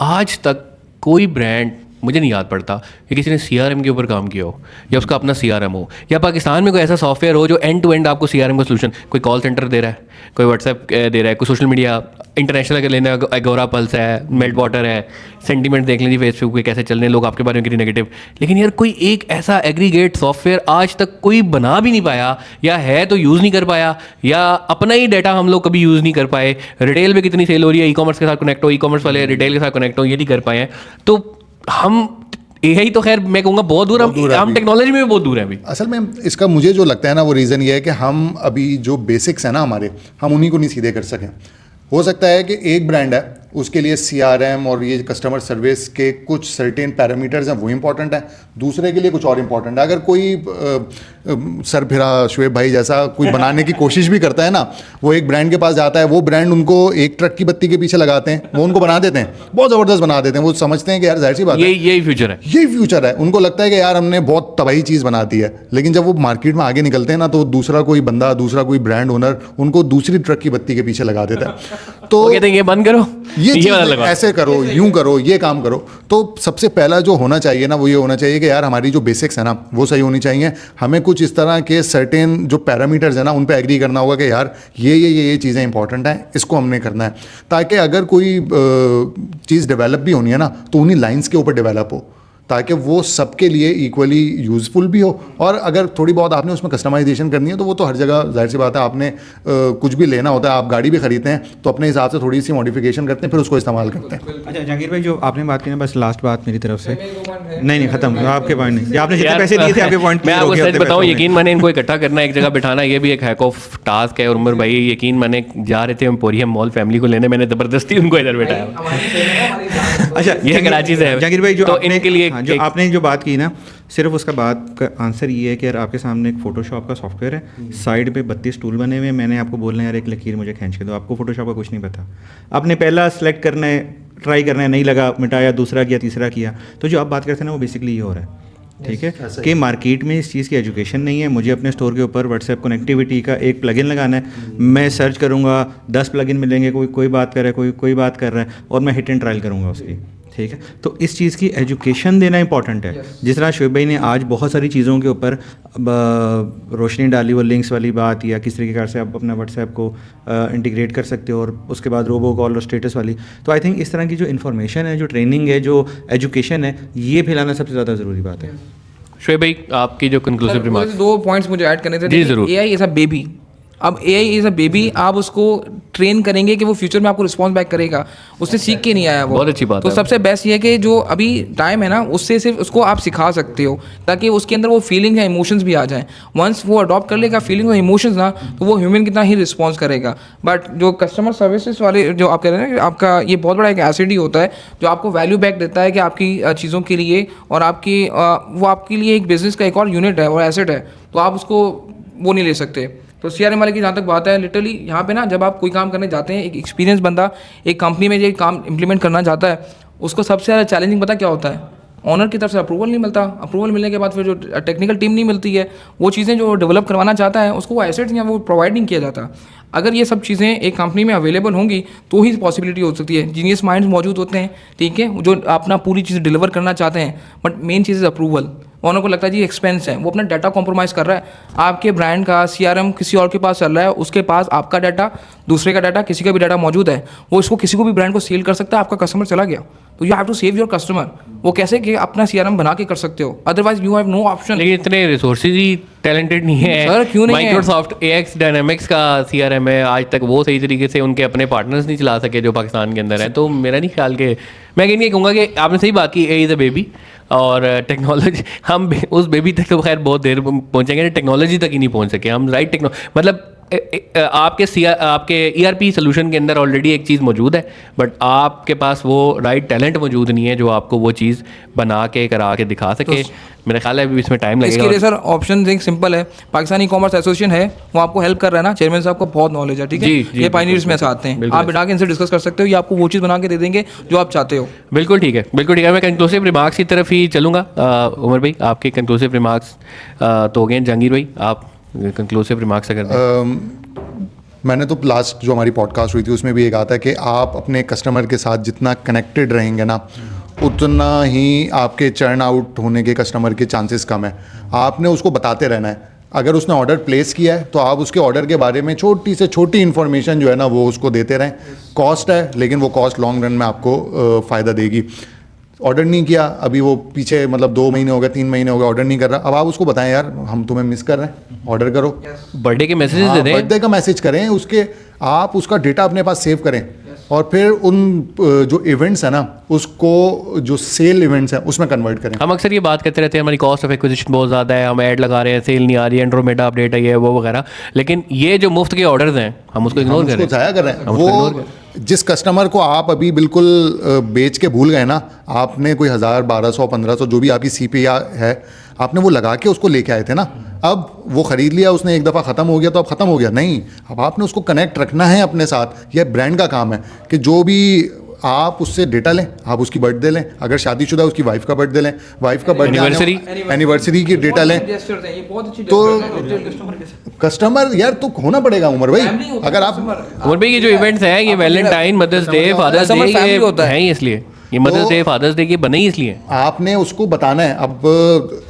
आज तक कोई ब्रांड मुझे नहीं याद पड़ता कि किसी ने CRM के ऊपर काम किया हो या उसका अपना CRM हो, या पाकिस्तान में कोई ऐसा सॉफ्टवेयर हो जो एंड टू एंड आपको CRM का सोल्यूशन, कोई कॉल सेंटर दे रहा है, कोई व्हाट्सएप दे रहा है, कोई सोशल मीडिया इंटरनेशनल अगर लेना, एगोरा पल्स है, मेल्ट वाटर है, सेंटीमेंट देख लीजिए फेसबुक पे कैसे चल रहे हैं लोग आपके बारे में कितनी नेगेटिव। लेकिन यार कोई एक ऐसा एग्रीगेट सॉफ्टवेयर आज तक कोई बना भी नहीं पाया, या है तो यूज़ नहीं कर पाया, या अपना ही डाटा हम लोग कभी यूज़ नहीं कर पाए। रिटेल में कितनी सेल हो रही है, ई-कॉमर्स के साथ कनेक्ट हो, ई-कॉमर्स वाले रिटेल के साथ कनेक्ट हो, ये नहीं कर पाए हैं। तो हम एआई तो खैर मैं कहूँगा बहुत दूर, हम टेक्नोलॉजी में भी बहुत दूर हैं अभी। असल में इसका मुझे जो लगता है ना वो रीज़न ये है कि हम अभी जो बेसिक्स हैं ना हमारे, हम उन्हीं को नहीं सीधे कर सकें। हो सकता है कि एक ब्रांड है उसके लिए CRM और ये कस्टमर सर्विस के कुछ सर्टेन पैरामीटर्स हैं वो इंपॉर्टेंट है, दूसरे के लिए कुछ और इंपॉर्टेंट है। अगर कोई सर फिरा शुएब भाई जैसा कोई बनाने की कोशिश भी करता है ना, वो एक ब्रांड के पास जाता है, वो ब्रांड उनको एक ट्रक की बत्ती के पीछे लगाते हैं, वो उनको बना देते हैं, बहुत ज़बरदस्त बना देते हैं। वो समझते हैं कि यार जाहिर सी बात है यही फ्यूचर है, यही फ्यूचर है। उनको लगता है कि यार हमने बहुत तबाही चीज़ बना दी है, लेकिन जब वो मार्केट में आगे निकलते हैं ना तो दूसरा कोई बंदा, दूसरा कोई ब्रांड ओनर उनको दूसरी ट्रक की बत्ती के पीछे लगा देता है। तो कहते हैं ये बंद करो, ये ऐसे करो, यूं करो, ये काम करो। तो सबसे पहला जो होना चाहिए ना वो ये होना चाहिए कि यार हमारी जो बेसिक्स है ना वो सही होनी चाहिए। हमें कुछ इस तरह के सर्टेन जो पैरामीटर्स है ना उन पे एग्री करना होगा कि यार ये चीज़ें इंपॉर्टेंट हैं, इसको हमने करना है, ताकि अगर कोई चीज़ डेवलप भी होनी है ना तो उन्हीं लाइंस के ऊपर डेवलप हो, ताकि वो सबके लिए इक्वली यूज़फुल भी हो। और अगर थोड़ी बहुत आपने उसमें कस्टमाइजेशन करनी है तो वो तो हर जगह जाहिर सी बात है, आपने कुछ भी लेना होता है, आप गाड़ी भी खरीदते हैं तो अपने हिसाब से थोड़ी सी मॉडिफिकेशन करते हैं फिर उसको इस्तेमाल करते हैं। अच्छा जहांगीर भाई जो आपने बात की ना, बस लास्ट बात मेरी तरफ से, नहीं खत्म, आपके पॉइंट नहीं, आपने जितने पैसे दिए थे आपके पॉइंट। मैं आपको सच बताऊं, यकीन माने इनको इकट्ठा करना, एक जगह बिठाना, ये भी एक हैक ऑफ टास्क है। और उमर भाई यकीन माने जा रहे थे हम पोरियम मॉल फैमिली को लेने, मैंने ज़बरदस्ती उनको इधर बिठाया। अच्छा ये कराची से है जहांगीर भाई, जो इनके लिए जो आपने जो बात की ना, सिर्फ उसका बात का आंसर ये है कि यार आपके सामने एक फोटोशॉप का सॉफ्टवेयर है, साइड पे 32 टूल बने हुए हैं, मैंने आपको बोलना है यार एक लकीर मुझे खींच के दो, आपको फोटोशॉप का कुछ नहीं पता, आपने पहला सेलेक्ट करना है, ट्राई करना है, नहीं लगा मिटाया, दूसरा किया, तीसरा किया। तो जो आप बात करते हैं ना वो बेसिकली ये हो रहा है, ठीक है, कि मार्केट में इस चीज़ की एजुकेशन नहीं है। मुझे अपने स्टोर के ऊपर व्हाट्सएप कनेक्टिविटी का एक प्लगइन लगाना है, मैं सर्च करूँगा 10 प्लगइन मिलेंगे, कोई बात कर रहा है, कोई बात कर रहा है, और मैं हिट एंड ट्रायल करूँगा उसकी, ठीक है। तो इस चीज़ की एजुकेशन देना इंपॉर्टेंट है। जिस तरह शुएब भाई ने आज बहुत सारी चीज़ों के ऊपर रोशनी डाली, वो लिंक्स वाली बात, या किस तरीके से आप अपना व्हाट्सएप को इंटीग्रेट कर सकते हो, और उसके बाद रोबो कॉल और स्टेटस वाली। तो आई थिंक इस तरह की जो इन्फॉर्मेशन है, जो ट्रेनिंग है, जो एजुकेशन है, ये फैलाना सबसे ज़्यादा ज़रूरी बात है। शुएब भाई आपकी जो कंक्लूसिव रिमार्क्स, 2 पॉइंट्स मुझे ऐड करने थे। जी जरूर। एआई इज अ बेबी, अब AI इज़ अ बेबी, आप उसको ट्रेन करेंगे कि वो फ्यूचर में आपको रिस्पॉन्स बैक करेगा, उससे सीख के नहीं आया वो। बहुत अच्छी बात तो है। सबसे बेस्ट ये है कि जो अभी टाइम है ना, उससे सिर्फ उसको आप सिखा सकते हो ताकि उसके अंदर वो फीलिंग या इमोशंस भी आ जाएं। वंस वो अडॉप्ट कर लेगा फीलिंग और इमोशंस ना, तो वो ह्यूमन कितना ही रिस्पॉन्स करेगा। बट जो कस्टमर सर्विसेज वाले जो आप कह रहे हैं, आपका ये बहुत बड़ा एक एसिड ही होता है जो आपको वैल्यू बैक देता है कि आपकी चीज़ों के लिए, और आपकी वो आपके लिए एक बिजनेस का एक और यूनिट है और एसेट है, तो आप उसको वो नहीं ले सकते। तो CRM वाले की जहाँ तक बात है, लिटरली यहाँ पे ना जब आप कोई काम करने जाते हैं, एक एक्सपीरियंस बंदा एक कंपनी में ये काम इंप्लीमेंट करना चाहता है, उसको सबसे ज़्यादा चैलेंजिंग पता क्या होता है? ऑनर की तरफ से अप्रूवल नहीं मिलता, अप्रूवल मिलने के बाद फिर जो टेक्निकल टीम नहीं मिलती है, वो चीज़ें जो डेवलप करवाना चाहता है उसको वो एसेट्स या वो प्रोवाइड नहीं किया जाता। अगर ये सब चीज़ें एक कंपनी में अवेलेबल होंगी तो ही पॉसिबिलिटी हो सकती है। जीनियस माइंड्स मौजूद होते हैं, ठीक है, जो अपना पूरी चीज़ डिलीवर करना चाहते हैं, बट मेन चीज़ इज़ अप्रूवल। ऑनर को लगता है जी एक्सपेंस है, वो अपना डाटा कॉम्प्रोमाइज़ कर रहा है। आपके ब्रांड का CRM किसी और के पास चल रहा है, उसके पास आपका डाटा, दूसरे का डाटा, किसी का भी डाटा मौजूद है, वो इसको किसी को भी ब्रांड को सेल कर सकता है। आपका कस्टमर चला गया तो you have to save your customer. वो कैसे कि अपना CRM बना के कर सकते हो, otherwise you have no option. लेकिन इतने रिसोर्सेज ही टैलेंटेड नहीं है सर, क्यों नहीं है? माइक्रोसॉफ्ट AX डायनामिक्स का CRM है, आज तक वो सही तरीके से उनके अपने पार्टनर्स नहीं चला सके जो पाकिस्तान के अंदर है। तो मेरा नहीं ख्याल कि मैं ये कहूँगा कि आपने सही बात की, AI इज़ अ बेबी, और टेक्नोलॉजी हम उस बेबी तक तो खैर बहुत देर पहुँचेंगे, टेक्नोलॉजी तक ही नहीं पहुँच सके हम। राइट मतलब आपके ERP सोल्यूशन के अंदर ऑलरेडी एक चीज़ मौजूद है, बट आपके पास वो राइट टैलेंट मौजूद नहीं है जो आपको वो चीज़ बना के करा के दिखा सके। मेरा ख्याल है अभी इसमें टाइम लगेगा। इसके लिए सर ऑप्शन एक सिंपल है, पाकिस्तानी कॉमर्स एसोसिएशन है, वो आपको हेल्प कर रहा है ना, चेयरमैन साहब को बहुत नॉलेज है, ठीक है, ये पायनियर्स में से आते हैं, आप बिठा के इनसे डिस्कस कर सकते हो, ये आपको वो चीज़ बना के दे देंगे जो आप चाहते हो। बिल्कुल ठीक है, बिल्कुल ठीक है। मैं कंक्लूसिव रिमार्क्स की तरफ ही चलूँगा। उमर भाई आपके कंक्लूसिव रिमार्क्स तो हो गए। जहांगीर भाई आप कंक्लूसिव रिमार्क्स अगर दें। मैंने तो लास्ट जो हमारी पॉडकास्ट हुई थी उसमें भी एक आता है कि आप अपने कस्टमर के साथ जितना कनेक्टेड रहेंगे ना, उतना ही आपके चर्न आउट होने के कस्टमर के चांसेस कम है। आपने उसको बताते रहना है। अगर उसने ऑर्डर प्लेस किया है तो आप उसके ऑर्डर के बारे में छोटी से छोटी इन्फॉर्मेशन जो है ना वो उसको देते रहें। कॉस्ट है, लेकिन वो कॉस्ट लॉन्ग रन में आपको फ़ायदा देगी। ऑर्डर नहीं किया, अभी वो पीछे मतलब 2 महीने हो गए, 3 महीने हो गए, ऑर्डर नहीं कर रहा, अब आप उसको बताएं यार हम तुम्हें मिस कर रहे हैं, ऑर्डर करो। बर्थडे के मैसेजेस दे दें, बर्थडे का मैसेज करें, उसके आप उसका डेटा अपने पास सेव करें, और फिर उन जो इवेंट्स है ना उसको जो सेल इवेंट्स हैं उसमें कन्वर्ट करें। हम अक्सर ये बात करते रहते हैं हमारी कॉस्ट ऑफ एक्विजिशन बहुत ज़्यादा है, हम ऐड लगा रहे हैं, सेल नहीं आ रही है, एंड्रोमेडा अपडेट आई है वो वगैरह, लेकिन ये जो मुफ्त के ऑर्डर्स हैं हम उसको इग्नोर कर रहे हैं, जाया कर रहे हैं। वो जिस कस्टमर को आप अभी बिल्कुल बेच के भूल गए ना, आपने कोई 1000, 1200, 1500 जो भी आपकी CPA है, आपने वो लगा के उसको लेके आए थे ना, अब वो ख़रीद लिया उसने, एक दफ़ा ख़त्म हो गया तो अब ख़त्म हो गया नहीं, अब आपने उसको कनेक्ट रखना है अपने साथ। यह ब्रांड का काम है कि जो भी आप उससे डेटा लें, आप उसकी बर्थडे लें, अगर शादीशुदा उसकी वाइफ का बर्थडे लें, वाइफ का बर्थडे एनिवर्सरी की डेटा लें, तो कस्टमर यार तो होना पड़ेगा उमर भाई। अगर आप उमर भाई ये जो इवेंट्स हैं ये Valentine, Mother's Day, Father's Day, ये होता है इसलिए, ये मदर्स डे, फादर्स डे की बने ही इसलिए आपने उसको बताना है। अब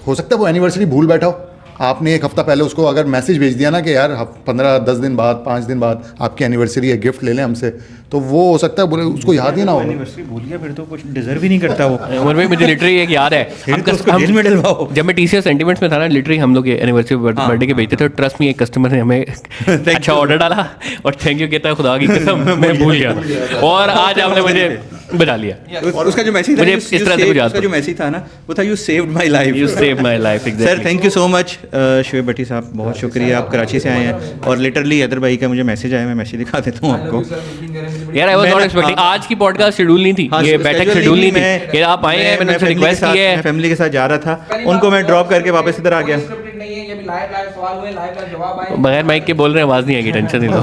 हो सकता है वो एनिवर्सरी भूल बैठा हो, आपने एक हफ्ता पहले उसको अगर मैसेज भेज दिया ना कि यार 15-10 दिन बाद, 5 दिन बाद आपकी एनिवर्सरी है, गिफ्ट ले लें हमसे, तो वो हो सकता है बोले उसको याद ही ना हो। एनिवर्सरी भूल गया फिर तो कुछ डिजर्व ही नहीं करता वो। उमर भाई मुझे लिटरली एक याद है, जब मैं TCS सेंटिमेंट्स में था ना, लिटरली हम लोग एनिवर्सरी बर्थडे के भेजते थे, ट्रस्ट में एक कस्टमर ने हमें अच्छा ऑर्डर डाला और थैंक यू कहता है खुदा की कसम मैं भूल गया और आज आपने मुझे बचा लिया। और उसका जो मैसेज था, इस तरह से उसका जो मैसेज था ना वो था you saved my life, you saved my life. Sir thank you so much Shoaib Bhatti साहब, बहुत शुक्रिया, आप कराची से आए हैं। और लिटरली हैदर भाई का मुझे मैसेज आया, मैं मैसेज दिखा देता हूँ आपको। यार आई वाज नॉट एक्सपेक्टिंग, आज की पॉडकास्ट शेड्यूल नहीं थी, ये बैठक शेड्यूल नहीं थी, ये आप आए हैं, मैंने उनसे रिक्वेस्ट की है, फैमिली के साथ जा रहा था, उनको मैं ड्रॉप करके वापस इधर आ गया। बगैर माइक के बोल रहे हैं, आवाज नहीं आएगी, टेंशन नहीं लो।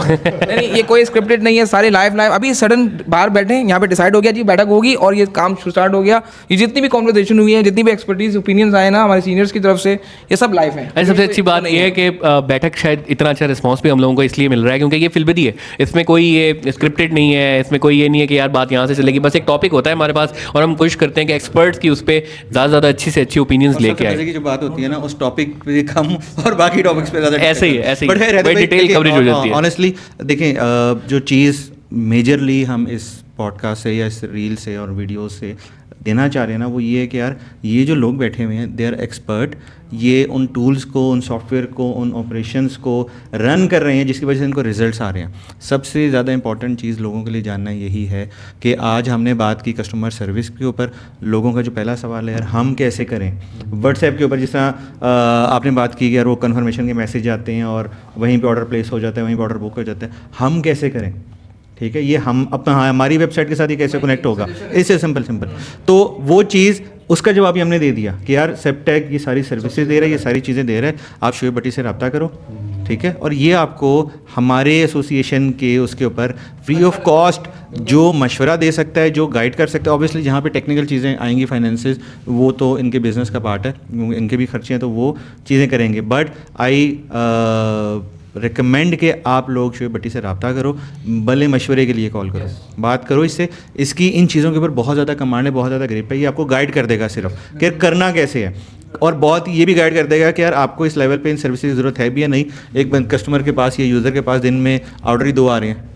नहीं ये कोई स्क्रिप्टेड नहीं है, सारे लाइव अभी सडन बाहर बैठे हैं, यहाँ पे डिसाइड हो गया जी बैठक होगी और ये काम स्टार्ट हो गया। ये जितनी भी कॉन्वर्सेशन हुई है, जितनी भी एक्सपर्टीज ओपिनियंस आए ना हमारे सीनियर्स की तरफ से, ये सब लाइव है। सबसे अच्छी बात ये है कि बैठक शायद इतना अच्छा रिस्पॉन्स भी हम लोगों को इसलिए मिल रहा है क्योंकि ये फिल्बदी है, इसमें कोई ये स्क्रिप्टेड नहीं है, इसमें कोई ये नहीं है कि यार बात यहाँ से चलेगी, बस एक टॉपिक होता है हमारे पास और हम कोशिश करते हैं कि एक्सपर्ट्स की उस पर ज़्यादा अच्छी से अच्छी ओपिनियंस लेके आए। की जो बात होती है ना उस टॉपिक पे कम और बाकी टॉपिक्स पे ज़्यादा ऐसे ही डिटेल कवरेज हो जाती है। ऑनेस्टली देखें, जो चीज़ मेजरली हम इस पॉडकास्ट से या इस रील से और वीडियो से देना चाह रहे हैं ना वो ये है कि यार ये जो लोग बैठे हुए हैं दे आर एक्सपर्ट, ये उन टूल्स को, उन सॉफ्टवेयर को, उन ऑपरेशंस को रन कर रहे हैं जिसकी वजह से इनको रिजल्ट्स आ रहे हैं। सबसे ज़्यादा इंपॉर्टेंट चीज़ लोगों के लिए जानना यही है कि आज हमने बात की कस्टमर सर्विस के ऊपर। लोगों का जो पहला सवाल है यार हम कैसे करें, व्हाट्सएप के ऊपर जिस तरह आपने बात की कि यार वो कन्फर्मेशन के मैसेज आते हैं और वहीं पे ऑर्डर प्लेस हो जाता है, वहीं पे ऑर्डर बुक हो जाता है, हम कैसे करें? ठीक है, ये हम अपना हमारी वेबसाइट के साथ ये कैसे कनेक्ट होगा, इससे सिंपल। तो वो चीज़ उसका जवाब ही हमने दे दिया कि यार सेप्टेक ये सारी सर्विसेज दे रहा है, ये सारी चीज़ें दे रहा है, आप शोएब भट्टी से रब्ता करो। ठीक है, और ये आपको हमारे एसोसिएशन के उसके ऊपर फ्री ऑफ कॉस्ट जो मशवरा दे सकता है, जो गाइड कर सकता है। ऑब्वियसली जहाँ पे टेक्निकल चीज़ें आएंगी, फाइनेंसेस, वो तो इनके बिजनेस का पार्ट है, इनके भी खर्चे हैं तो वो चीज़ें करेंगे। बट आई रिकमेंड कि आप लोग शोएब भट्टी से रब्ता करो, भले मशवरे के लिए कॉल करो, बात करो इससे। इसकी इन चीज़ों के ऊपर बहुत ज़्यादा कमांड है, बहुत ज़्यादा ग्रिप है, ये आपको गाइड कर देगा सिर्फ कि करना कैसे है, और बहुत ये भी गाइड कर देगा कि यार आपको इस लेवल पे इन सर्विसेज की ज़रूरत है भी या नहीं। एक कस्टमर के पास या यूज़र के पास दिन में ऑर्डर ही 2 आ रहे हैं।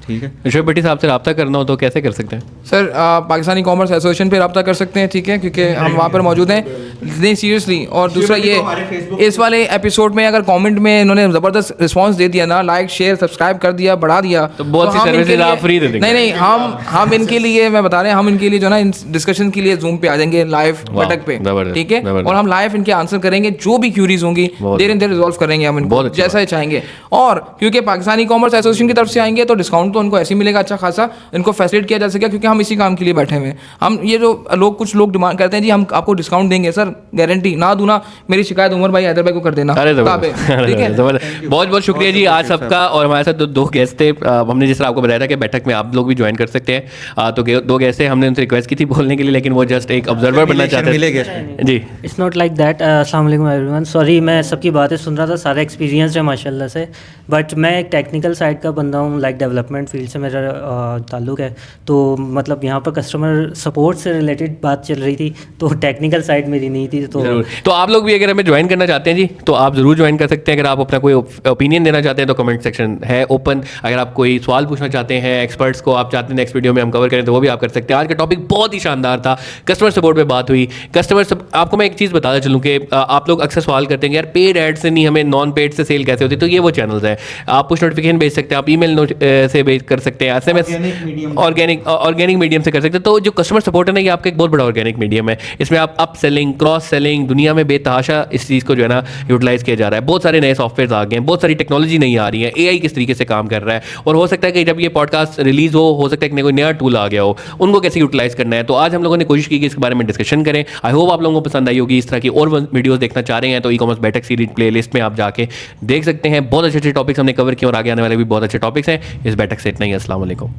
ठीक है, शोएब भट्टी साहब से रब्ता करना हो तो कैसे कर सकते हैं? सर पाकिस्तानी कॉमर्स एसोसिएशन पे रब्ता कर सकते हैं, ठीक है, क्योंकि हम वहाँ पर मौजूद हैं। नहीं सीरियसली, और दूसरा ये इस वाले एपिसोड में अगर कमेंट में इन्होंने ज़बरदस्त रिस्पांस दे दिया ना, लाइक शेयर सब्सक्राइब कर दिया, बढ़ा दिया, तो बहुत सी हम सर्विसेज इनके लिए- आप फ्री दे देंगे। नहीं हम इनके लिए, मैं बता रहे हैं, हम इनके लिए जो ना डिस्कशन के लिए जूम पे आ जाएंगे लाइव बैठक पे, जबरदस्त, ठीक है, जबरदस्त। और हम लाइव इनके आंसर करेंगे, जो भी क्यूरीज होंगी देर इन देर रिजॉल्व करेंगे हम इनको, बहुत अच्छी जैसा ही चाहेंगे। और क्योंकि पाकिस्तानी कॉमर्स एसोसिएशन की तरफ से आएंगे तो डिस्काउंट तो उनको ऐसे ही मिलेगा अच्छा खासा, इनको फैसिलिटेट किया जा सकेगा, क्योंकि हम इसी काम के लिए बैठे हुए हैं। हम ये जो कुछ लोग डिमांड करते हैं जी हम आपको डिस्काउंट देंगे, सर गारंटी ना दूं ना, मेरी शिकायत उमर भाई हैदर भाई को कर देना। अरे किताब है, ठीक है। बहुत बहुत शुक्रिया जी आज सबका। और हमारे साथ दो गेस्ट थे। हमने जिस तरह आपको बताया था कि बैठक में आप लोग भी ज्वाइन कर सकते हैं, तो 2 गेस्ट थे, हमने उनसे रिक्वेस्ट की थी बोलने के लिए, लेकिन वो जस्ट एक ऑब्जर्वर बनना चाहते थे जी। It's not like that. अस्सलाम वालेकुम एवरीवन, सॉरी मैं सबकी बातें सुन रहा था, सारा एक्सपीरियंस है माशाल्लाह से, बट मैं एक टेक्निकल साइड का बंदा हूँ, लाइक डेवलपमेंट फील्ड से मेरा ताल्लुक़ है। तो मतलब यहाँ पर कस्टमर सपोर्ट से रिलेटेड बात चल रही थी, तो टेक्निकल साइड मेरी नहीं थी। तो आप लोग भी अगर हमें ज्वाइन करना चाहते हैं जी तो आप ज़रूर ज्वाइन कर सकते हैं। अगर आप अपना कोई ओपिनियन देना चाहते हैं तो कमेंट सेक्शन है ओपन। अगर आप कोई सवाल पूछना चाहते हैं एक्सपर्ट्स को, आप चाहते हैं नेक्स्ट वीडियो में हम कवर करें, तो वो भी आप कर सकते हैं। आज का टॉपिक बहुत ही शानदार था, कस्टमर सपोर्ट पे बात हुई। आपको मैं एक चीज़ बताता चलूँ कि आप लोग अक्सर सवाल करते हैं कि यार पेड एड से नहीं, हमें नॉन पेड से सेल कैसे होती है? तो ये वो चैनल्स हैं, आप पुश नोटिफिकेशन भेज सकते हैं, आप ईमेल से भेज कर सकते हैं, SMS ऑर्गेनिक मीडियम से कर सकते हैं। तो जो कस्टमर सपोर्ट है ना, ये आपका एक बहुत बड़ा ऑर्गेनिक मीडियम है। इसमें आप अप सेलिंग, क्रॉस सेलिंग, दुनिया में बेतहाशा इस चीज़ को जो है ना यूटिलाइज किया जा रहा है। बहुत सारे नए सॉफ्टवेयर आ गए हैं, बहुत सारी टेक्नोलॉजी नहीं आ रही है, AI किस तरीके से काम कर रहा है, और हो सकता है कि जब ये पॉडकास्ट रिलीज हो सकता है कि कोई नया टूल आ गया हो, उनको कैसे यूटिलाइज करना है। तो आज हम लोगों ने कोशिश की कि इसके बारे में डिस्कशन करें। आई होप आप लोगों को पसंद आई होगी। इस तरह की और वीडियोस देखना चाह रहे हैं तो ई-कॉमर्स बैठक सीरीज प्लेलिस्ट में आप जाके देख सकते हैं। बहुत अच्छे टॉपिक्स हमने कवर किए और आगे आने वाले भी बहुत अच्छे टॉपिक्स हैं। इस बैठक से इतना ही। अस्सलाम वालेकुम।